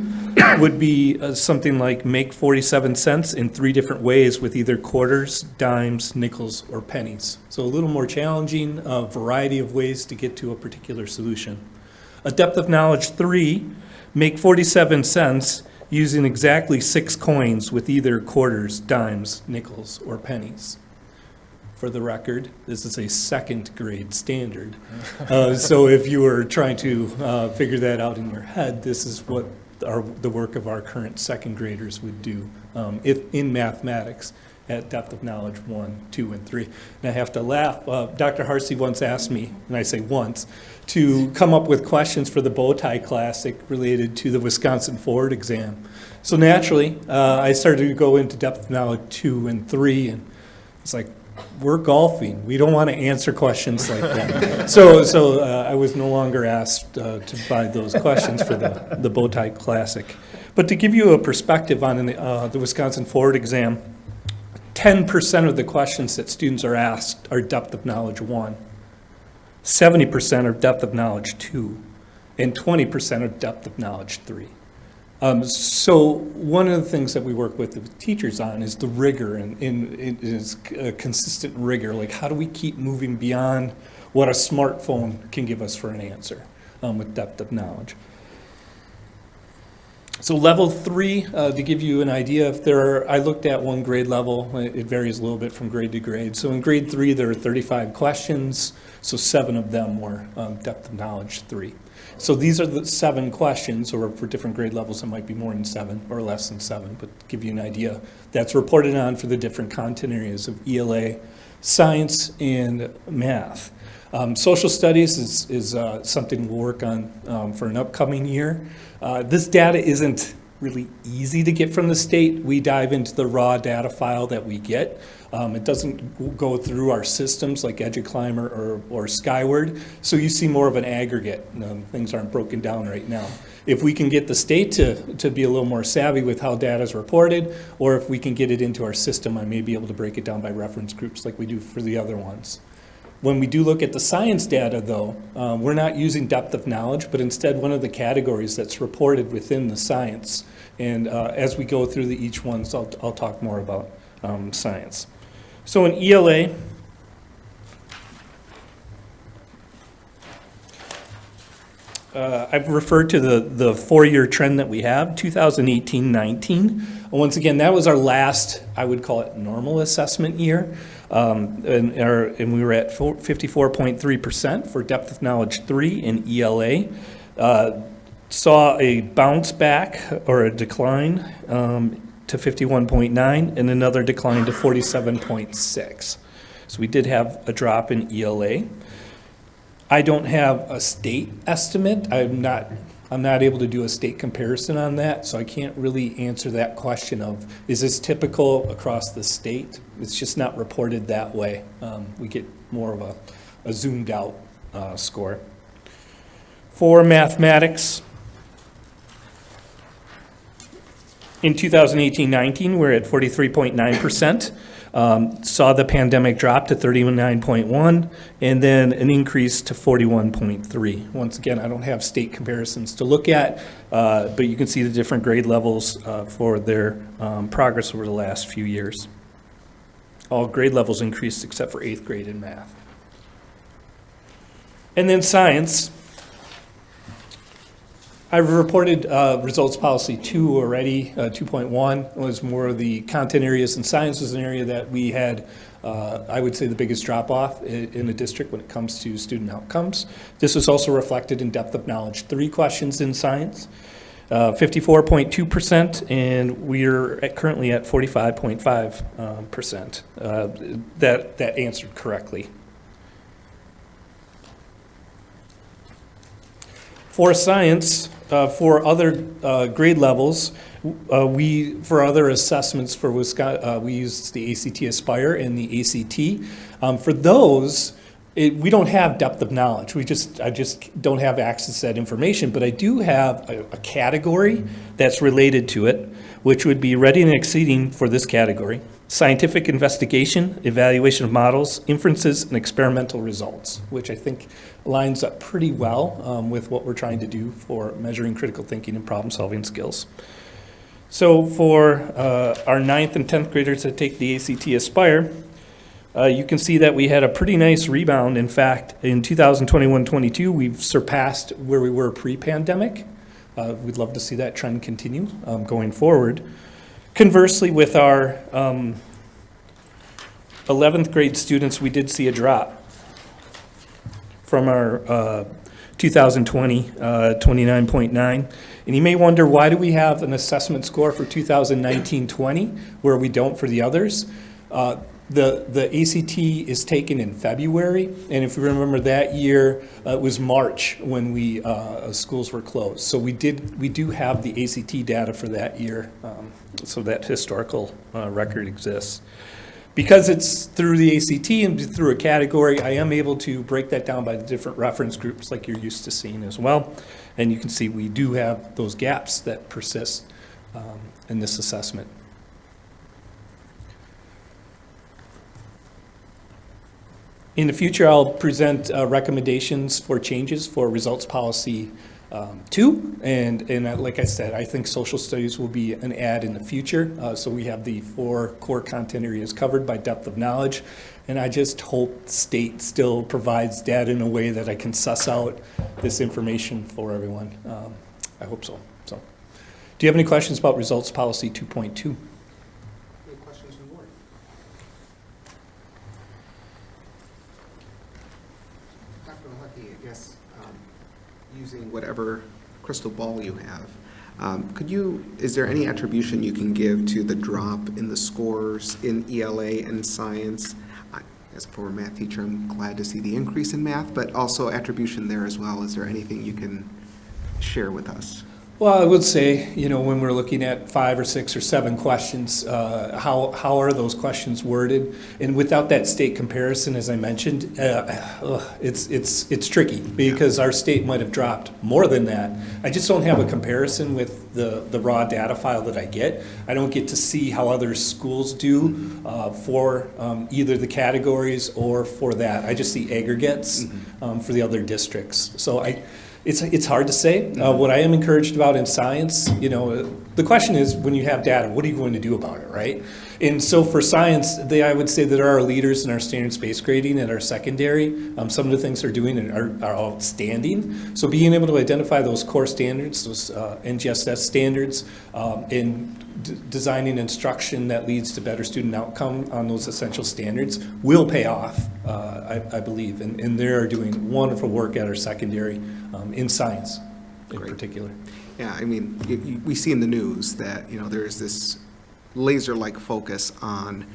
would be something like make 47 cents in 3 different ways with either quarters, dimes, nickels, or pennies. So a little more challenging, a variety of ways to get to a particular solution. A depth of knowledge 3, make 47 cents using exactly 6 coins with either quarters, dimes, nickels, or pennies. For the record, this is a 2nd grade standard. So if you were trying to figure that out in your head, this is what the work of our current 2nd graders would do if in mathematics at depth of knowledge 1, 2, and 3. And I have to laugh. Dr. Harsey once asked me, and I say once, to come up with questions for the Bowtie Classic related to the Wisconsin Forward exam. So naturally, I started to go into depth of knowledge 2 and 3, and it's like, we're golfing. We don't want to answer questions like that. So I was no longer asked to provide those questions for the Bowtie Classic. But to give you a perspective on the Wisconsin Forward exam, 10% of the questions that students are asked are depth of knowledge 1, 70% are depth of knowledge 2, and 20% are depth of knowledge 3. So one of the things that we work with the teachers on is the rigor, and it is a consistent rigor. Like, how do we keep moving beyond what a smartphone can give us for an answer with depth of knowledge? So level 3, to give you an idea, I looked at one grade level. It varies a little bit from grade to grade. So in grade 3, there are 35 questions. So 7 of them were depth of knowledge 3. So these are the 7 questions, or for different grade levels, it might be more than 7 or less than 7, but to give you an idea, that's reported on for the different content areas of ELA, science, and math. Social studies is something we'll work on for an upcoming year. This data isn't really easy to get from the state. We dive into the raw data file that we get. It doesn't go through our systems like EduClimber or Skyward, so you see more of an aggregate. Things aren't broken down right now. If we can get the state to be a little more savvy with how data is reported, or if we can get it into our system, I may be able to break it down by reference groups like we do for the other ones. When we do look at the science data, though, we're not using depth of knowledge, but instead one of the categories that's reported within the science. And as we go through each ones, I'll talk more about science. So in ELA, I've referred to the four-year trend that we have, 2018-19. Once again, that was our last, I would call it, normal assessment year. And we were at 54.3% for depth of knowledge 3 in ELA. Saw a bounce back or a decline to 51.9 and another decline to 47.6. So we did have a drop in ELA. I don't have a state estimate. I'm not able to do a state comparison on that, so I can't really answer that question of, is this typical across the state? It's just not reported that way. We get more of a zoomed out score. For mathematics, in 2018-19, we're at 43.9%. Saw the pandemic drop to 39.1, and then an increase to 41.3. Once again, I don't have state comparisons to look at, but you can see the different grade levels for their progress over the last few years. All grade levels increased except for 8th grade in math. And then science. I've reported results policy 2 already. 2.1 was more of the content areas, and science was an area that we had, I would say, the biggest drop off in the district when it comes to student outcomes. This was also reflected in depth of knowledge 3 questions in science, 54.2%, and we're currently at 45.5%. That answered correctly. For science, for other grade levels, for other assessments for Wisconsin, we used the ACT Aspire and the ACT. For those, we don't have depth of knowledge. I just don't have access to that information, but I do have a category that's related to it, which would be ready and exceeding for this category. Scientific investigation, evaluation of models, inferences, and experimental results, which I think lines up pretty well with what we're trying to do for measuring critical thinking and problem-solving skills. So for our 9th and 10th graders that take the ACT Aspire, you can see that we had a pretty nice rebound. In fact, in 2021-22, we've surpassed where we were pre-pandemic. We'd love to see that trend continue going forward. Conversely, with our 11th grade students, we did see a drop from our 2020, 29.9. And you may wonder, why do we have an assessment score for 2019-20 where we don't for the others? The ACT is taken in February, and if you remember that year, it was March when schools were closed. So we do have the ACT data for that year, so that historical record exists. Because it's through the ACT and through a category, I am able to break that down by the different reference groups like you're used to seeing as well. And you can see we do have those gaps that persist in this assessment. In the future, I'll present recommendations for changes for results policy 2, and like I said, I think social studies will be an add in the future. So we have the 4 core content areas covered by depth of knowledge, and I just hope the state still provides data in a way that I can suss out this information for everyone. I hope so. So, do you have any questions about results policy 2.2? Using whatever crystal ball you have, is there any attribution you can give to the drop in the scores in ELA and science? As a former math teacher, I'm glad to see the increase in math, but also attribution there as well. Is there anything you can share with us? Well, I would say, when we're looking at 5 or 6 or 7 questions, how are those questions worded? And without that state comparison, as I mentioned, it's tricky because our state might have dropped more than that. I just don't have a comparison with the raw data file that I get. I don't get to see how other schools do for either the categories or for that. I just see aggregates for the other districts. So it's hard to say. What I am encouraged about in science, the question is, when you have data, what are you going to do about it, right? And so for science, I would say that our leaders in our standards-based grading at our secondary, some of the things they're doing are outstanding. So being able to identify those core standards, those NGSS standards, in designing instruction that leads to better student outcome on those essential standards will pay off, I believe. And they are doing wonderful work at our secondary in science in particular. Yeah, I mean, we see in the news that, there's this laser-like focus on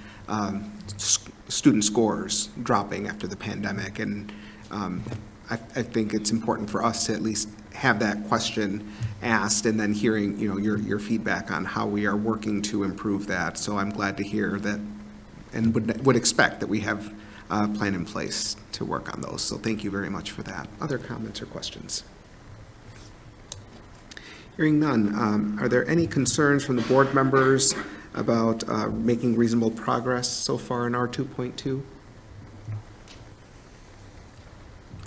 student scores dropping after the pandemic. And I think it's important for us to at least have that question asked and then hearing, your feedback on how we are working to improve that. So I'm glad to hear that and would expect that we have a plan in place to work on those. So thank you very much for that. Other comments or questions? Hearing none, are there any concerns from the board members about making reasonable progress so far in R2.2?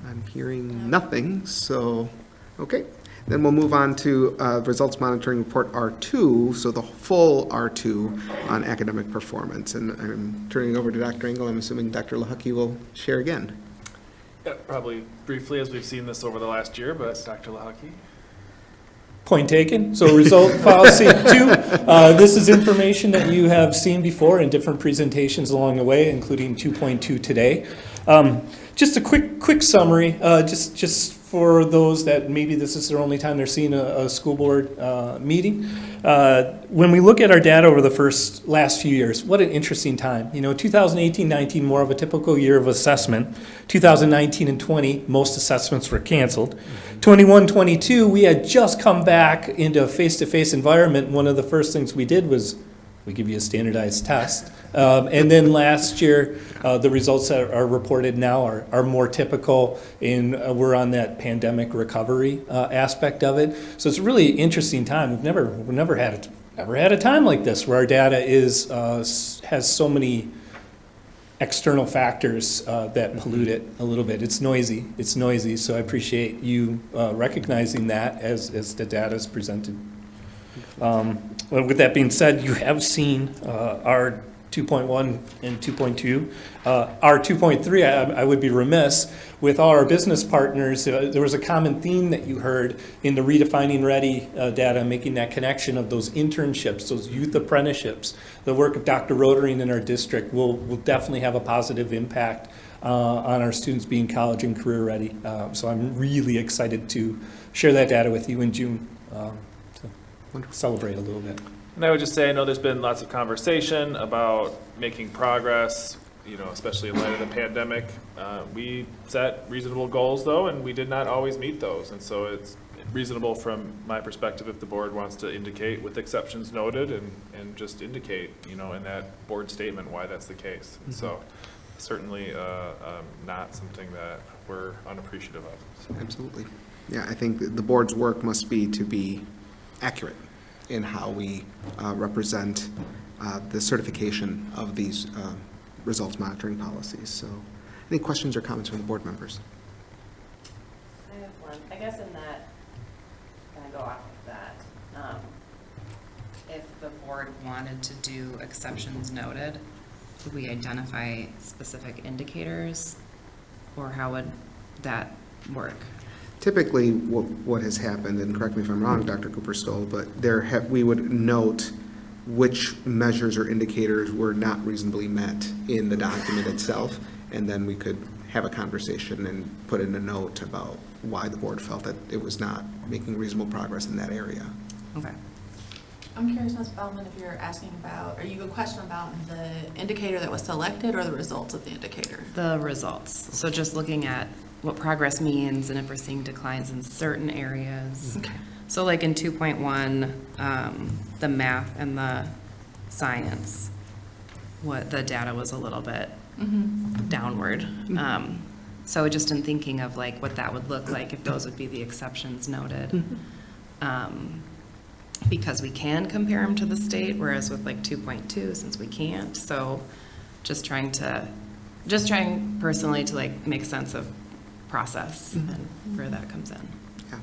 I'm hearing nothing, so, okay. Then we'll move on to Results Monitoring Report R2, so the full R2 on academic performance. And I'm turning it over to Dr. Engel. I'm assuming Dr. Lahucky will share again. Yeah, probably briefly, as we've seen this over the last year, but Dr. Lahucky. Point taken. So result policy 2, this is information that you have seen before in different presentations along the way, including 2.2 today. Just a quick summary, just for those that maybe this is their only time they're seeing a school board meeting. When we look at our data over the last few years, what an interesting time. 2018-19, more of a typical year of assessment. 2019 and 20, most assessments were canceled. 21-22, we had just come back into a face-to-face environment. One of the first things we did was we give you a standardized test. And then last year, the results that are reported now are more typical, and we're on that pandemic recovery aspect of it. So it's a really interesting time. We've never had a time like this where our data has so many external factors that pollute it a little bit. It's noisy. So I appreciate you recognizing that as the data is presented. Well, with that being said, you have seen our 2.1 and 2.2. Our 2.3, I would be remiss, with all our business partners, there was a common theme that you heard in the Redefining Ready data, making that connection of those internships, those youth apprenticeships. The work of Dr. Rotering in our district will definitely have a positive impact on our students being college and career ready. So I'm really excited to share that data with you in June. Celebrate a little bit. And I would just say, I know there's been lots of conversation about making progress, especially in light of the pandemic. We set reasonable goals, though, and we did not always meet those. And so it's reasonable from my perspective if the board wants to indicate, with exceptions noted, and just indicate, in that board statement why that's the case. And so certainly not something that we're unappreciative of. Absolutely. Yeah, I think the board's work must be to be accurate in how we represent the certification of these results monitoring policies. So any questions or comments from the board members? I have one. I guess in that, kind of go off of that, if the board wanted to do exceptions noted, would we identify specific indicators, or how would that work? Typically, what has happened, and correct me if I'm wrong, Dr. Cooper-Stoll, but we would note which measures or indicators were not reasonably met in the document itself, and then we could have a conversation and put in a note about why the board felt that it was not making reasonable progress in that area. Okay. I'm curious, Ms. Bellman, if you're asking about, are you a question about the indicator that was selected or the results of the indicator? The results. So just looking at what progress means and if we're seeing declines in certain areas. Okay. So like in 2.1, the math and the science, what the data was a little bit downward. So just in thinking of like what that would look like, if those would be the exceptions noted. Because we can compare them to the state, whereas with like 2.2, since we can't. So just trying personally to like make sense of process and where that comes in. Yeah.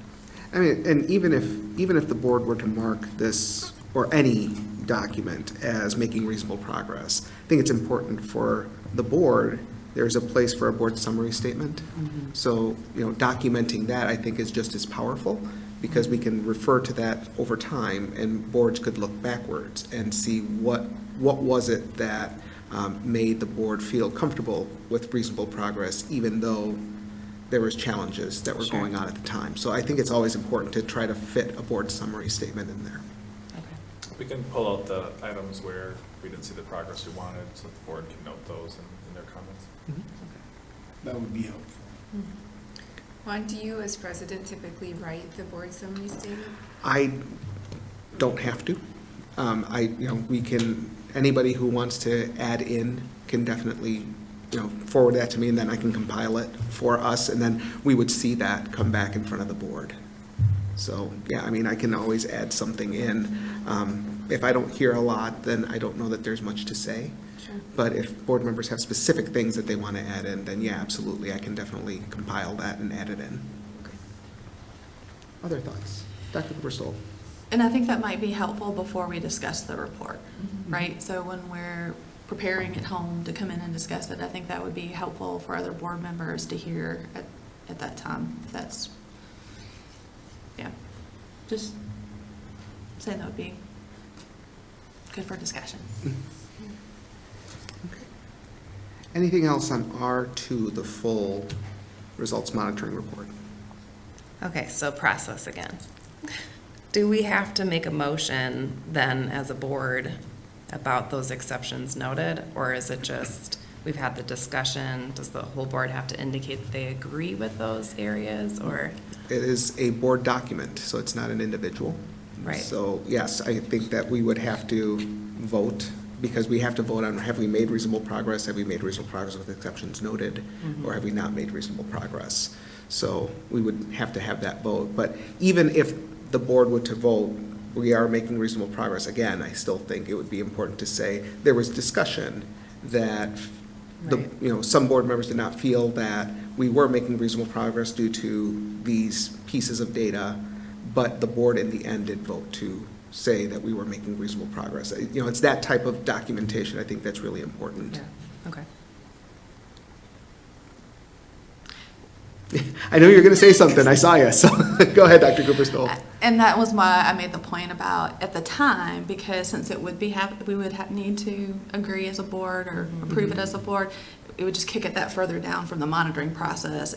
I mean, and even if the board were to mark this or any document as making reasonable progress, I think it's important for the board, there's a place for a board summary statement. So, documenting that I think is just as powerful, because we can refer to that over time, and boards could look backwards and see what was it that made the board feel comfortable with reasonable progress, even though there was challenges that were going on at the time. So I think it's always important to try to fit a board summary statement in there. We can pull out the items where we didn't see the progress we wanted, so the board can note those in their comments. That would be helpful. Juan, do you as president typically write the board summary statement? I don't have to. We can, anybody who wants to add in can definitely, forward that to me, and then I can compile it for us, and then we would see that come back in front of the board. So, yeah, I mean, I can always add something in. If I don't hear a lot, then I don't know that there's much to say. Sure. But if board members have specific things that they want to add in, then yeah, absolutely, I can definitely compile that and add it in. Okay. Other thoughts? Dr. Bristol? And I think that might be helpful before we discuss the report, right? So when we're preparing at home to come in and discuss it, I think that would be helpful for other board members to hear at that time. That's, yeah, just say that would be good for discussion. Okay. Anything else on R2, the full results monitoring report? Okay, so process again. Do we have to make a motion then as a board about those exceptions noted? Or is it just, we've had the discussion, does the whole board have to indicate that they agree with those areas, or? It is a board document, so it's not an individual. Right. So yes, I think that we would have to vote, because we have to vote on, have we made reasonable progress? Have we made reasonable progress with exceptions noted? Or have we not made reasonable progress? So we would have to have that vote. But even if the board were to vote, we are making reasonable progress, again, I still think it would be important to say there was discussion that some board members did not feel that we were making reasonable progress due to these pieces of data, but the board in the end did vote to say that we were making reasonable progress. It's that type of documentation I think that's really important. Yeah, okay. I know you're going to say something. I saw you. So go ahead, Dr. Cooper-Stoll. And that was why I made the point about at the time, because since it would be, we would need to agree as a board or approve it as a board, it would just kick it that further down from the monitoring process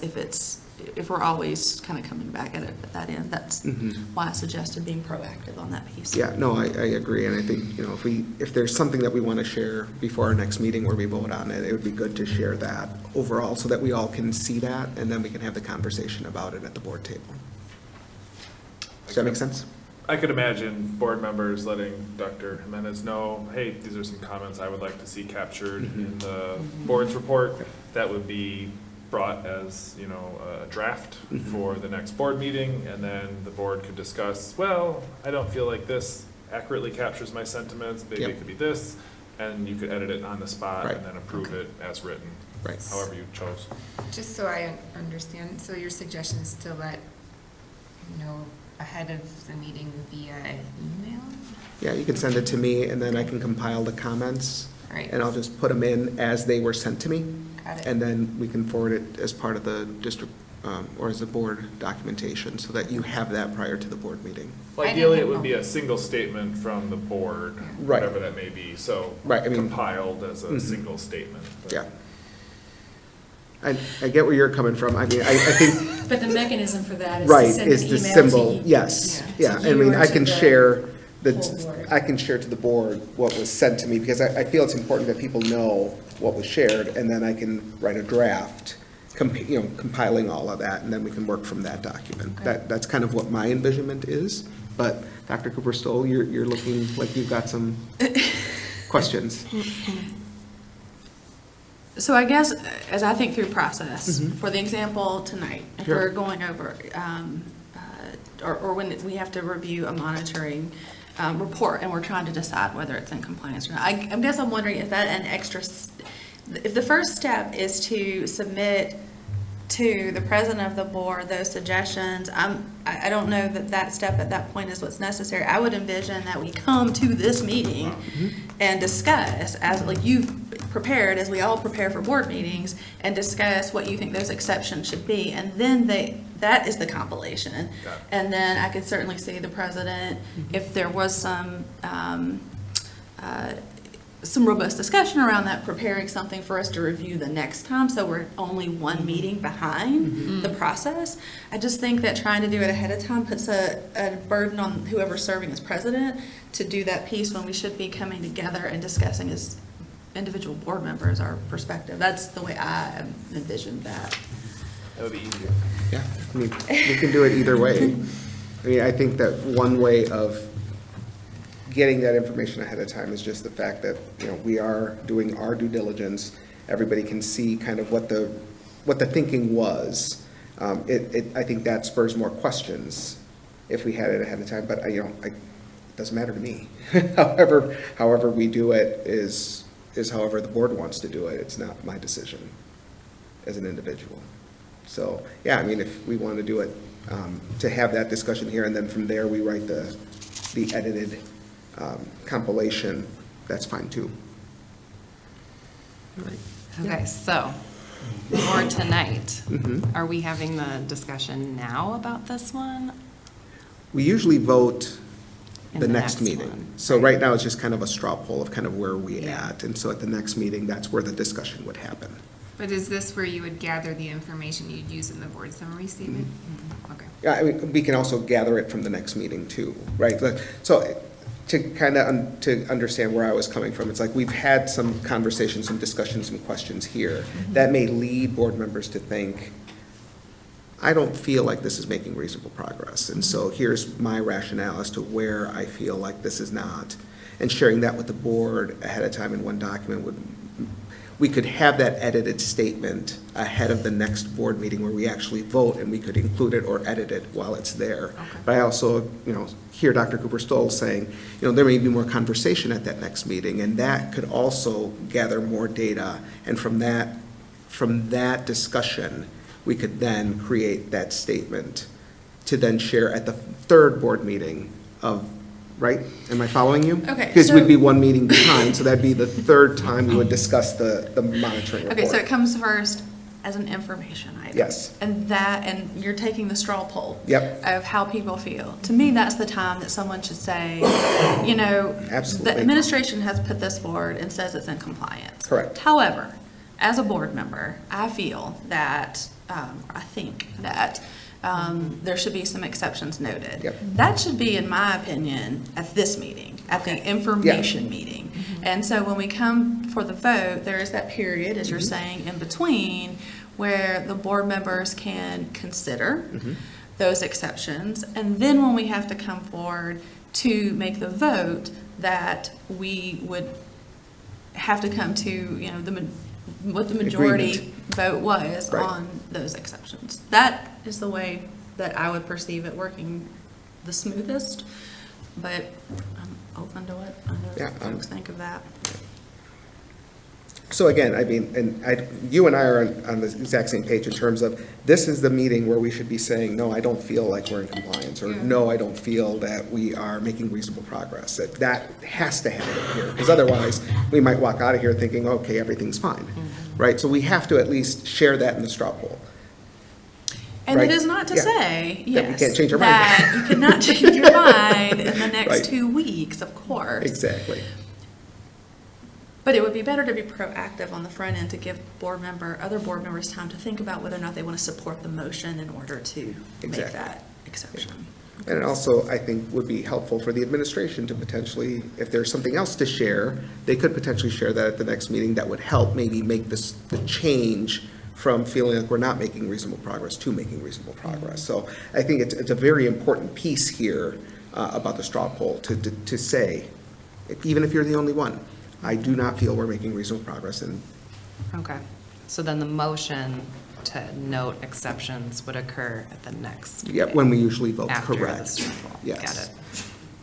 if we're always kind of coming back at it at that end. That's why I suggested being proactive on that piece. Yeah, no, I agree. And I think, if there's something that we want to share before our next meeting where we vote on it, it would be good to share that overall so that we all can see that, and then we can have the conversation about it at the board table. Does that make sense? I could imagine board members letting Dr. Jimenez know, hey, these are some comments I would like to see captured in the board's report. That would be brought as, a draft for the next board meeting, and then the board could discuss, well, I don't feel like this accurately captures my sentiments, maybe it could be this, and you could edit it on the spot and then approve it as written, however you chose. Just so I understand, so your suggestion is to let, ahead of the meeting via email? Yeah, you can send it to me, and then I can compile the comments. Right. And I'll just put them in as they were sent to me. Got it. And then we can forward it as part of the district, or as a board documentation, so that you have that prior to the board meeting. Well, ideally, it would be a single statement from the board, whatever that may be, so compiled as a single statement. But. Yeah. I get where you're coming from. I mean, I think. But the mechanism for that is to send is an the email symbol. to you. Yes. Yeah. To I you mean, or I to can the share whole board. I can share to the board what was sent to me, because I feel it's important that people know what was shared, and then I can write a draft compiling all of that, and then we can work from that document. That's kind of what my envisionment is, but Dr. Cooper-Stoll, you're looking like you've got some questions. So I guess, as I think through process, for the example tonight, if Sure. we're going over, or when we have to review a monitoring report and we're trying to decide whether it's in compliance or not, I guess I'm wondering if that an extra, if the first step is to submit to the president of the board those suggestions, I don't know that that step at that point is what's necessary. I would envision that we come to this meeting and discuss, as like you've prepared, as we all prepare for board meetings, and discuss what you think those exceptions should be, and then that is the compilation. And then I could certainly see the president, if there was some robust discussion around that, preparing something for us to review the next time, so we're only one meeting behind the process. I just think that trying to do it ahead of time puts a burden on whoever's serving as president to do that piece when we should be coming together and discussing as individual board members our perspective. That's the way I envisioned that. That would be easier. Yeah, I mean, we can do it either way. I mean, I think that one way of getting that information ahead of time is just the fact that, we are doing our due diligence. Everybody can see kind of what the thinking was. I think that spurs more questions if we had it ahead of time, but it doesn't matter to me. However we do it is however the board wants to do it. It's not my decision as an individual. So, yeah, I mean, if we want to do it, to have that discussion here, and then from there we write the edited compilation, that's fine too. Okay, so, for tonight, Mhm. are we having the discussion now about this one? We usually vote In the the next next meeting. one, So right now, it's just kind of a straw poll of kind of where we at, and so at the next meeting, that's where the discussion would happen. But is this where you would gather the information you'd use in the board summary statement? Okay. Yeah, I mean, we can also gather it from the next meeting too, right? So to kind of to understand where I was coming from, it's like we've had some conversations, some discussions, some questions here that may lead board members to think, I don't feel like this is making reasonable progress. And so here's my rationale as to where I feel like this is not. And sharing that with the board ahead of time in one document we could have that edited statement ahead of the next board meeting where we actually vote, and we could include it or edit it while it's there. Okay. But I also, hear Dr. Cooper-Stoll saying, there may be more conversation at that next meeting, and that could also gather more data. And from that discussion, we could then create that statement to then share at the third board meeting of, right? Am I following you? Okay, Because so- we'd be one meeting behind, so that'd be the third time we would discuss the monitoring report. Okay, so it comes first as an information item. Yes. And you're taking the straw poll. Yep. Of how people feel. To me, that's the time that someone should say, the administration has put this forward and says it's in compliance. Correct. However, as a board member, I feel that, I think that there should be some exceptions noted. Yep. That should be, in my opinion, at this meeting, at the information meeting. And so when we come for the vote, there is that period, as you're saying, in between, where the board members can consider those exceptions. And then when we have to come forward to make the vote, that we would have to come to, what the majority Agreement. vote was Right. on those exceptions. That is the way that I would perceive it working the smoothest, but I'm open to what other folks think of that. So again, I mean, you and I are on the exact same page in terms of, this is the meeting where we should be saying, no, I don't feel like we're in compliance, or no, I don't feel that we are making reasonable progress. That has to happen here, because otherwise, we might walk out of here thinking, okay, everything's fine, right? So we have to at least share that in the straw poll. And Right? it is not to Yeah. say, That we yes, can't change our mind. that you cannot change your mind in the next Right. 2 weeks, of course. Exactly. But it would be better to be proactive on the front end to give other board members time to think about whether or not they want to support the motion in order to make Exactly. that exception. And it also, I think, would be helpful for the administration to potentially, if there's something else to share, they could potentially share that at the next meeting that would help maybe make the change from feeling like we're not making reasonable progress to making reasonable progress. So I think it's a very important piece here about the straw poll to say, even if you're the only one, I do not feel we're making reasonable progress. And Okay, so then the motion to note exceptions would occur at the next yeah, meeting, when we usually vote, after the correct. straw poll. Yes. Got it.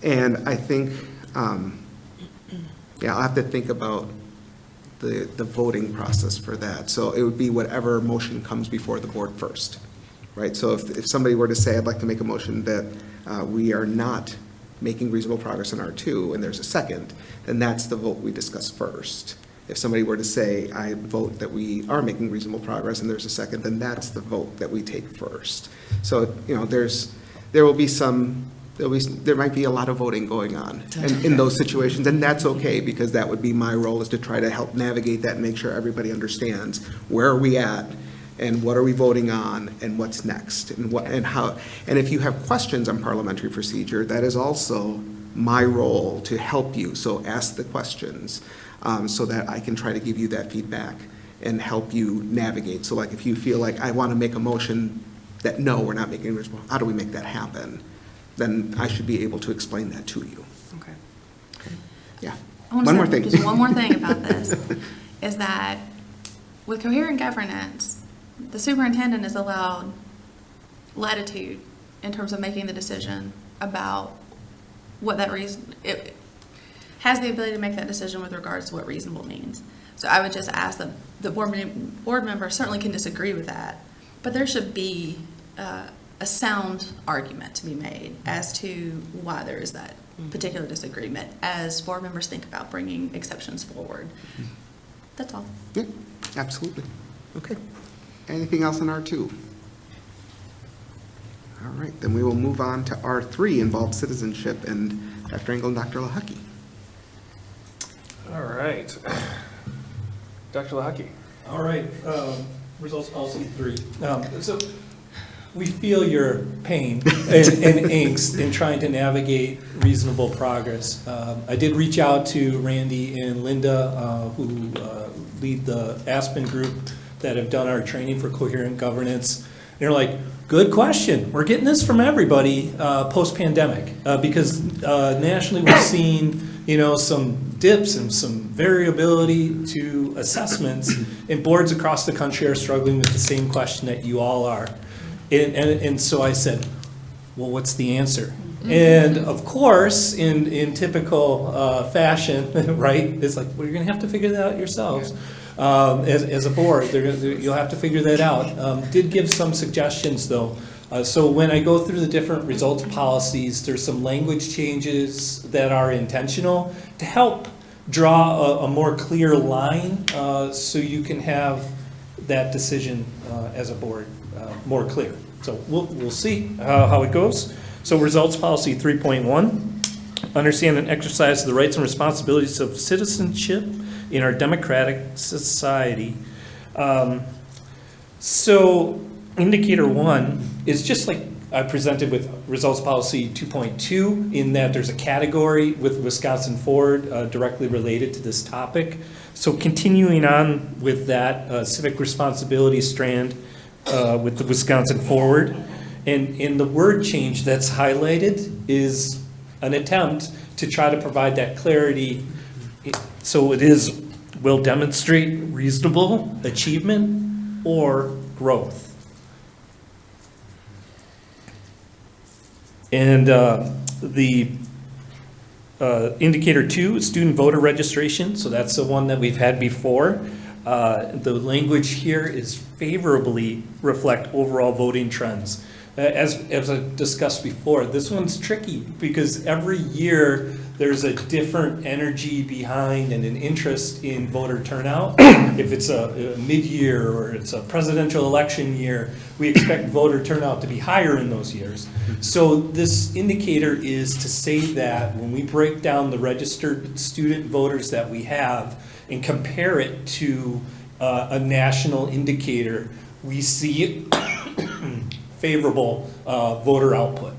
And I think, yeah, I'll have to think about the voting process for that. So it would be whatever motion comes before the board first, right? So if somebody were to say, I'd like to make a motion that we are not making reasonable progress in R2, and there's a second, then that's the vote we discuss first. If somebody were to say, I vote that we are making reasonable progress, and there's a second, then that's the vote that we take first. So, you know, there might be a lot of voting going on in those situations, and that's okay, because that would be my role, is to try to help navigate that and make sure everybody understands where are we at, and what are we voting on, and what's next, and what, and how. And if you have questions on parliamentary procedure, that is also my role to help you, so ask the questions, so that I can try to give you that feedback and help you navigate. So like if you feel like I want to make a motion that, no, we're not making, how do we make that happen? Then I should be able to explain that to you. Okay. Yeah. I want One to more say thing. just one more thing about this, is that with coherent governance, the superintendent is allowed latitude in terms of making the decision about what that reason, it has the ability to make that decision with regards to what reasonable means. So I would just ask that the board member certainly can disagree with that, but there should be a sound argument to be made as to why there is that particular disagreement as board members think about bringing exceptions forward. That's all. Yeah, absolutely. Okay. Anything else in R2? All right, then we will move on to R3, involved citizenship, and Dr. Engel and Dr. Lahaki. All right. Dr. Lahaki. All right, results policy 3. So we feel your pain and angst in trying to navigate reasonable progress. I did reach out to Randy and Linda, who lead the Aspen group that have done our training for coherent governance. They're like, good question. We're getting this from everybody post-pandemic because nationally we're seeing, some dips and some variability to assessments, and boards across the country are struggling with the same question that you all are. And so I said, well, what's the answer? And of course, in typical fashion, right, it's like, well, you're going to have to figure that out yourselves. As a board, you'll have to figure that out. Did give some suggestions, though. So when I go through the different results policies, there's some language changes that are intentional to help draw a more clear line so you can have that decision as a board more clear. So we'll see how it goes. So results policy 3.1, understand and exercise the rights and responsibilities of citizenship in our democratic society. So indicator 1 is just like I presented with results policy 2.2, in that there's a category with Wisconsin Forward directly related to this topic. So continuing on with that civic responsibility strand with the Wisconsin Forward. And in the word change that's highlighted is an attempt to try to provide that clarity. So it will demonstrate reasonable achievement or growth. And the indicator 2 is student voter registration. So that's the one that we've had before. The language here is favorably reflect overall voting trends. As I discussed before, this one's tricky because every year there's a different energy behind and an interest in voter turnout. If it's a mid-year or it's a presidential election year, we expect voter turnout to be higher in those years. So this indicator is to say that when we break down the registered student voters that we have and compare it to a national indicator, we see favorable voter output.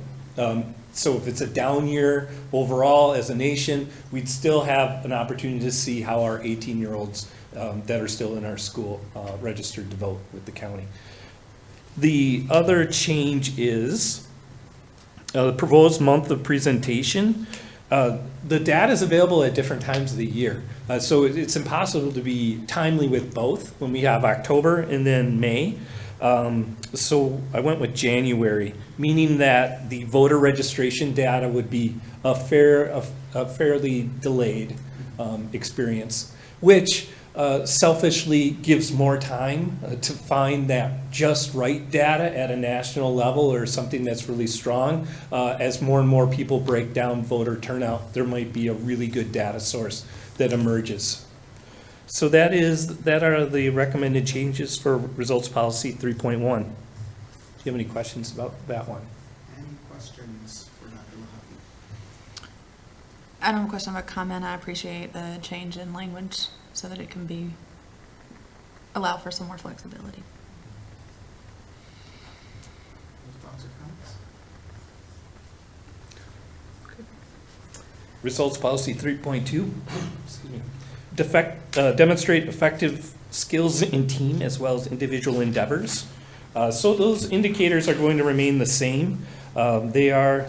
So if it's a down year overall as a nation, we'd still have an opportunity to see how our 18-year-olds that are still in our school registered to vote with the county. The other change is the proposed month of presentation. The data is available at different times of the year. So it's impossible to be timely with both when we have October and then May. So I went with January, meaning that the voter registration data would be a fairly delayed experience, which selfishly gives more time to find that just right data at a national level or something that's really strong. As more and more people break down voter turnout, there might be a really good data source that emerges. So that are the recommended changes for results policy 3.1. Do you have any questions about that one? Any questions for Dr. Lahati? I don't have a question, but comment. I appreciate the change in language so that it can allow for some more flexibility. Thoughts or comments? Results policy 3.2, excuse me. Demonstrate effective skills in team as well as individual endeavors. So those indicators are going to remain the same. They are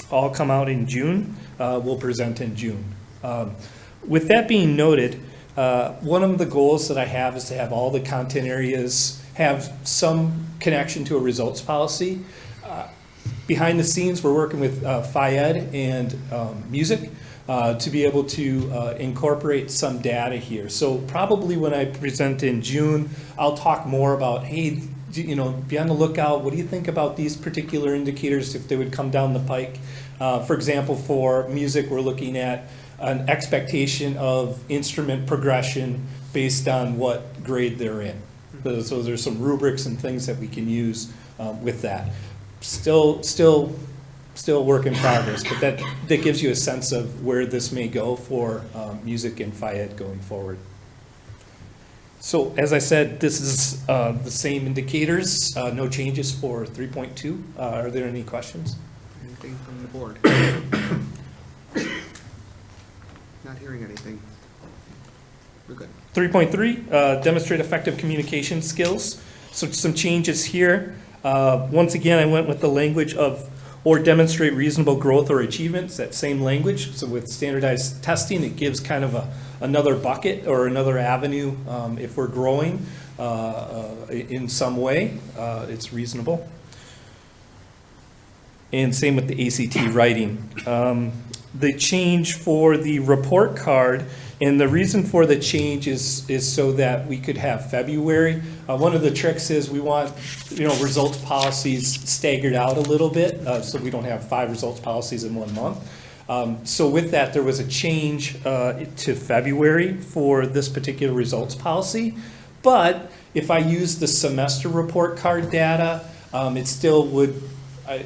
all come out in June. We'll present in June. With that being noted, one of the goals that I have is to have all the content areas have some connection to a results policy. Behind the scenes, we're working with FIED and music to be able to incorporate some data here. So probably when I present in June, I'll talk more about, hey, be on the lookout. What do you think about these particular indicators if they would come down the pike? For example, for music, we're looking at an expectation of instrument progression based on what grade they're in. So there's some rubrics and things that we can use with that. Still work in progress, but that gives you a sense of where this may go for music and FIED going forward. So as I said, this is the same indicators, no changes for 3.2. Are there any questions? Anything from the board? Not hearing anything. We're good. 3.3, demonstrate effective communication skills. So some changes here. Once again, I went with the language of or demonstrate reasonable growth or achievements, that same language. So with standardized testing, it gives kind of another bucket or another avenue if we're growing in some way, it's reasonable. And same with the ACT writing. The change for the report card, and the reason for the change is so that we could have February. One of the tricks is we want, results policies staggered out a little bit, so we don't have 5 results policies in 1 month. So with that, there was a change to February for this particular results policy. But if I use the semester report card data, it still would,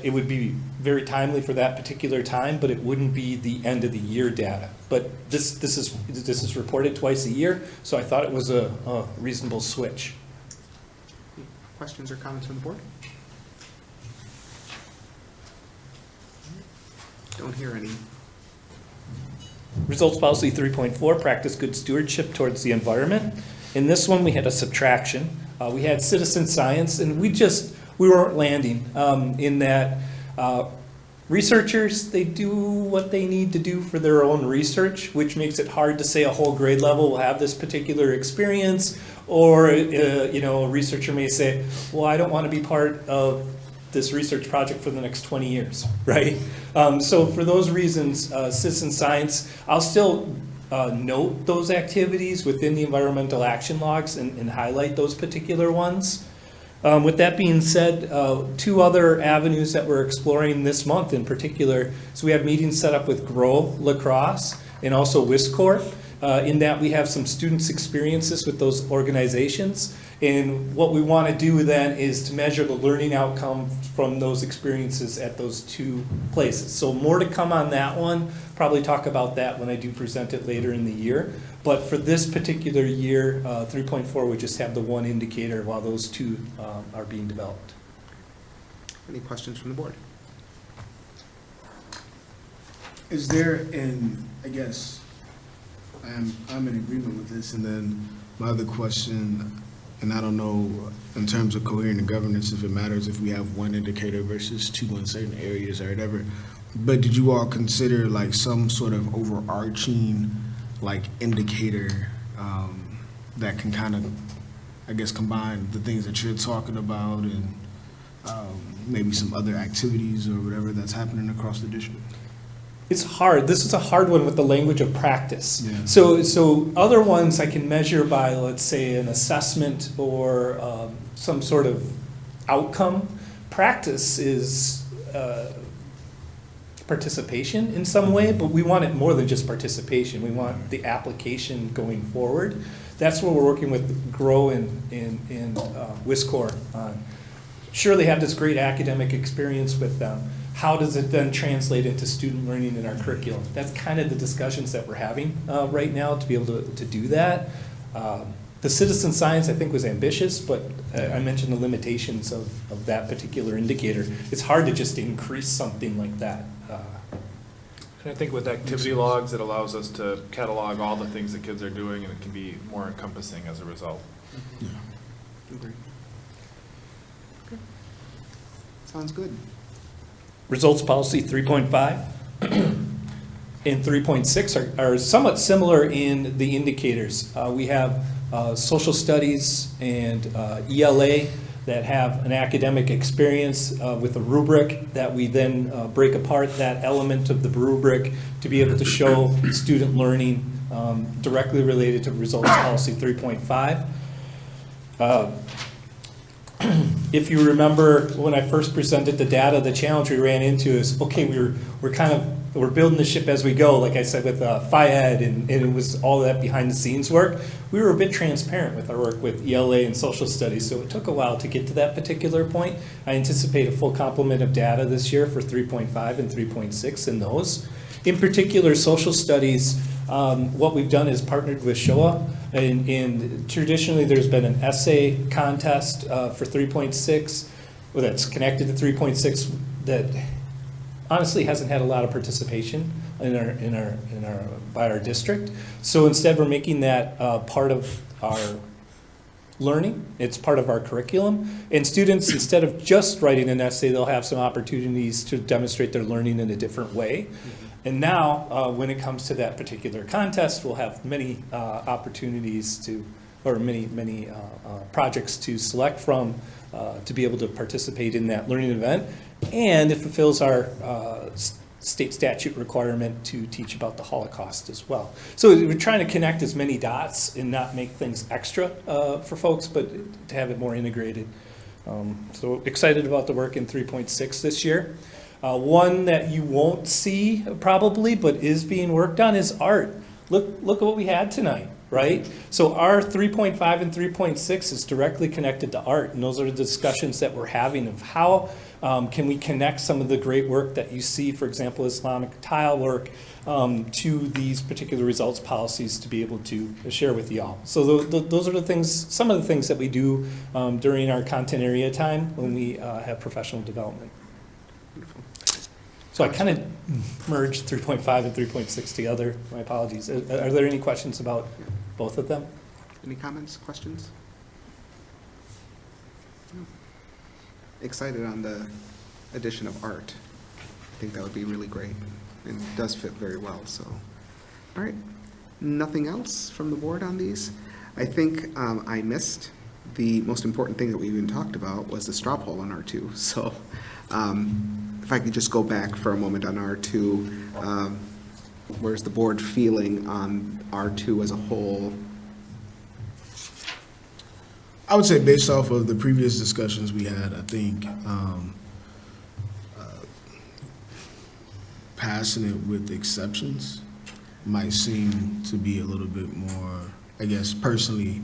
it would be very timely for that particular time, but it wouldn't be the end of the year data. But this is reported twice a year, so I thought it was a reasonable switch. Questions or comments from the board? Don't hear any. Results policy 3.4, practice good stewardship towards the environment. In this one, we had a subtraction. We had citizen science, and we weren't landing in that researchers, they do what they need to do for their own research, which makes it hard to say a whole grade level will have this particular experience, or a researcher may say, well, I don't want to be part of this research project for the next 20 years, right? So for those reasons, citizen science, I'll still note those activities within the environmental action logs and highlight those particular ones. With that being said, 2 other avenues that we're exploring this month in particular, so we have meetings set up with Crosse and also WISCORP, in that we have some students' experiences with those organizations. And what we want to do then is to measure the learning outcome from those experiences at those 2 places. So more to come on that one, probably talk about that when I do present it later in the year. But for this particular year, 3.4 would just have the 1 indicator while those 2 are being developed. Any questions from the board? Is there I I'm in agreement with this, and then my other question, and I don't know in terms of coherent governance if it matters if we have one indicator versus two in certain areas or whatever, but did you all consider like some sort of overarching like indicator that can kind of, I guess, combine the things that you're talking about and maybe some other activities or whatever that's happening across the district? It's hard. This is a hard one with the language of practice. Yeah. So other ones I can measure by, let's say, an assessment or some sort of outcome. Practice is participation in some way, but we want it more than just participation. We want the application going forward. That's what we're working with GROW and WISCOR on. Sure, they have this great academic experience with them. How does it then translate into student learning in our curriculum? That's kind of the discussions that we're having right now to be able to do that. The citizen science, I think, was ambitious, but I mentioned the limitations of that particular indicator. It's hard to just increase something like that. And I think with activity logs, it allows us to catalog all the things that kids are doing, and it can be more encompassing as a result. Yeah. Agreed. Okay. Sounds good. Results policy 3.5 and 3.6 are somewhat similar in the indicators. We have social studies and ELA that have an academic experience with a rubric that we then break apart that element of the rubric to be able to show student learning directly related to results policy 3.5. If you remember when I first presented the data, the challenge we ran into is, okay, we're building the ship as we go, like I said with Phi-Ed, and it was all that behind the scenes work. We were a bit transparent with our work with ELA and social studies, so it took a while to get to that particular point. I anticipate a full complement of data this year for 3.5 and 3.6 in those. In particular, social studies, what we've done is partnered with Shoah, and traditionally there's been an essay contest for 3.6, well, that's connected to 3.6 that honestly hasn't had a lot of participation by our district. So instead, we're making that part of our learning. It's part of our curriculum. And students, instead of just writing an essay, they'll have some opportunities to demonstrate their learning in a different way. And now, when it comes to that particular contest, we'll have many opportunities to, or many projects to select from to be able to participate in that learning event. And it fulfills our state statute requirement to teach about the Holocaust as well. So we're trying to connect as many dots and not make things extra for folks, but to have it more integrated. So excited about the work in 3.6 this year. One that you won't see probably, but is being worked on is art. Look at what we had tonight, right? So our 3.5 and 3.6 is directly connected to art, and those are the discussions that we're having of how can we connect some of the great work that you see, for example, Islamic tile work, to these particular results policies to be able to share with y'all. So those are the things, some of the things that we do during our content area time when we have professional development. So I kind of merged 3.5 and 3.6 together. My apologies. Are there any questions about both of them? Any comments, questions? Excited on the addition of art. I think that would be really great. And it does fit very well, so. All right, nothing else from the board on these? I think I missed the most important thing that we even talked about was the straw poll on R2. So if I could just go back for a moment on R2, where's the board feeling on R2 as a whole? I would say based off of the previous discussions we had, I think passing it with exceptions might seem to be a little bit more, I guess personally,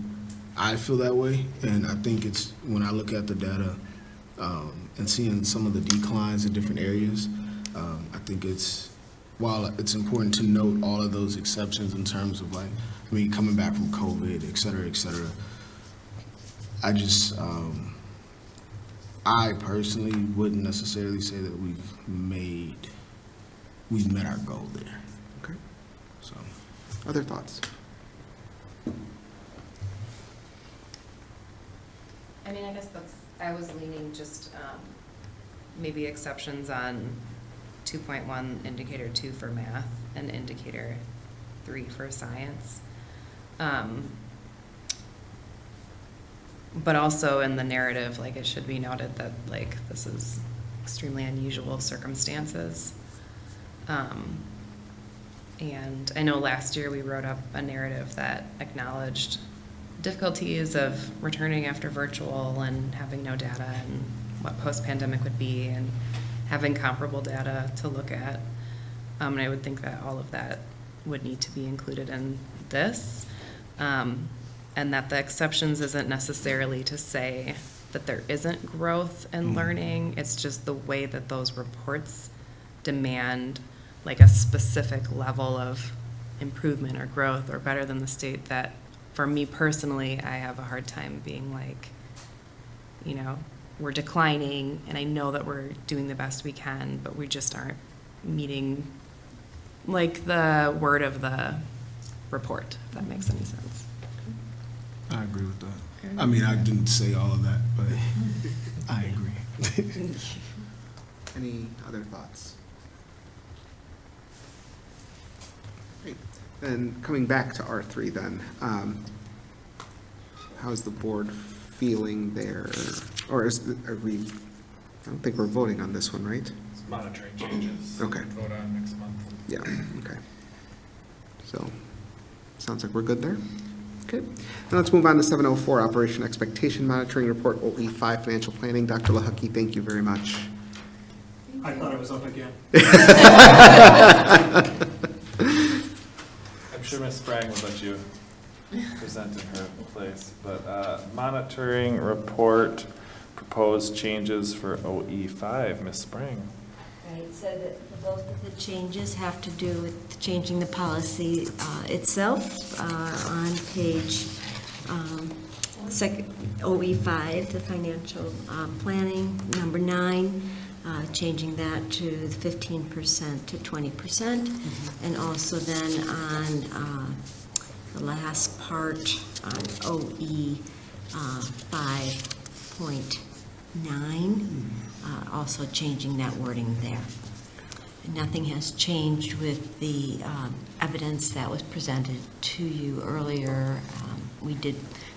I feel that way. And I think it's, when I look at the data and seeing some of the declines in different areas, I think it's, while it's important to note all of those exceptions in terms of like, I mean, coming back from COVID, et cetera, I just, I personally wouldn't necessarily say that we've met our goal there. Okay. So. Other thoughts? I mean, I guess I was leaning just maybe exceptions on 2.1, indicator 2 for math, and indicator 3 for science. But also in the narrative, like, it should be noted that, like, this is extremely unusual circumstances. And I know last year we wrote up a narrative that acknowledged difficulties of returning after virtual and having no data and what post-pandemic would be and having comparable data to look at. And I would think that all of that would need to be included in this. And that the exceptions isn't necessarily to say that there isn't growth in learning. It's just the way that those reports demand like a specific level of improvement or growth or better than the state that for me personally, I have a hard time being like, you know, we're declining and I know that we're doing the best we can, but we just aren't meeting like the word of the report, if that makes any sense. I agree with that. I mean, I didn't say all of that, but I agree. Any other thoughts? Great. Then coming back to R3 then, how's the board feeling there? Or are we, I don't think we're voting on this one, right? It's monitoring changes. Okay. Vote on next month. Yeah, okay. So, sounds like we're good there. Okay. Now let's move on to 704, Operation Expectation Monitoring Report, OE5 Financial Planning. Dr. Lahucky, thank you very much. I thought I was up again. I'm sure Ms. Sprang will let you present in her place, but monitoring report, proposed changes for OE5, Ms. Sprang. Right, so both of the changes have to do with changing the policy itself. On page OE5, the financial planning, number 9, changing that to 15% to 20%. And also then on the last part on OE 5.9, also changing that wording there. Nothing has changed with the evidence that was presented to you earlier. We did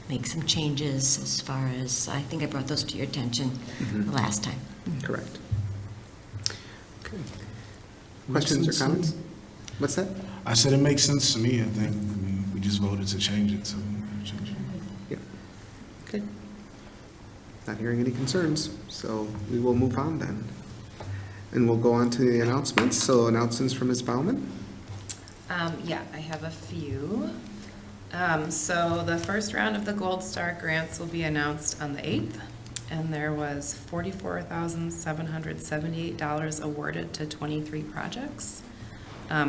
make some changes as far as, I think I brought those to your attention the last time. Correct. Okay. Questions or comments? What's that? I said it makes sense to me, I think. I mean, we just voted to change it, so we gotta change it. Yeah. Okay. Not hearing any concerns, so we will move on then. And we'll go on to the announcements. So announcements from Ms. Baumann. Yeah, I have a few. So the first round of the Gold Star grants will be announced on the 8th, and there was $44,778 awarded to 23 projects.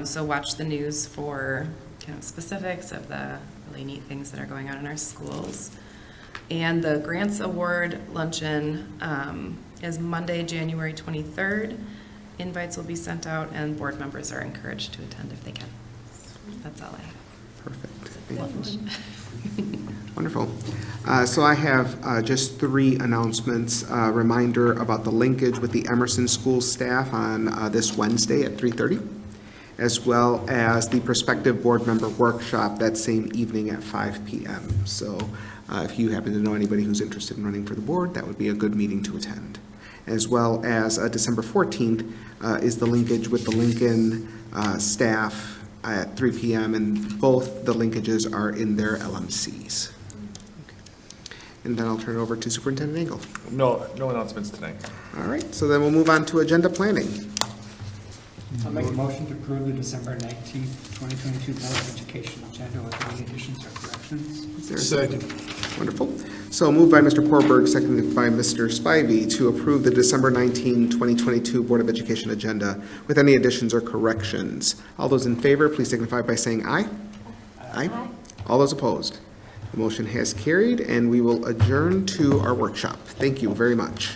So watch the news for kind of specifics of the really neat things that are going on in our schools. And the grants award luncheon is Monday, January 23rd. Invites will be sent out, and board members are encouraged to attend if they can. That's all I have. Perfect. Thank you. Wonderful. So I have just 3 announcements. Reminder about the linkage with the Emerson School staff on this Wednesday at 3:30, as well as the prospective board member workshop that same evening at 5 p.m. So if you happen to know anybody who's interested in running for the board, that would be a good meeting to attend. As well as December 14th is the linkage with the Lincoln staff at 3 p.m. and both the linkages are in their LMCs. Okay. And then I'll turn it over to Superintendent Engel. No announcements tonight. All right, so then we'll move on to agenda planning. I'll make a motion to approve the December 19th, 2022 Board of Education agenda with any additions or corrections. Is there a Second. Wonderful. So moved by Mr. Porberg, seconded by Mr. Spivey to approve the December 19, 2022 Board of Education agenda with any additions or corrections. All those in favor, please signify by saying aye. Aye. All those opposed. The motion has carried, and we will adjourn to our workshop. Thank you very much.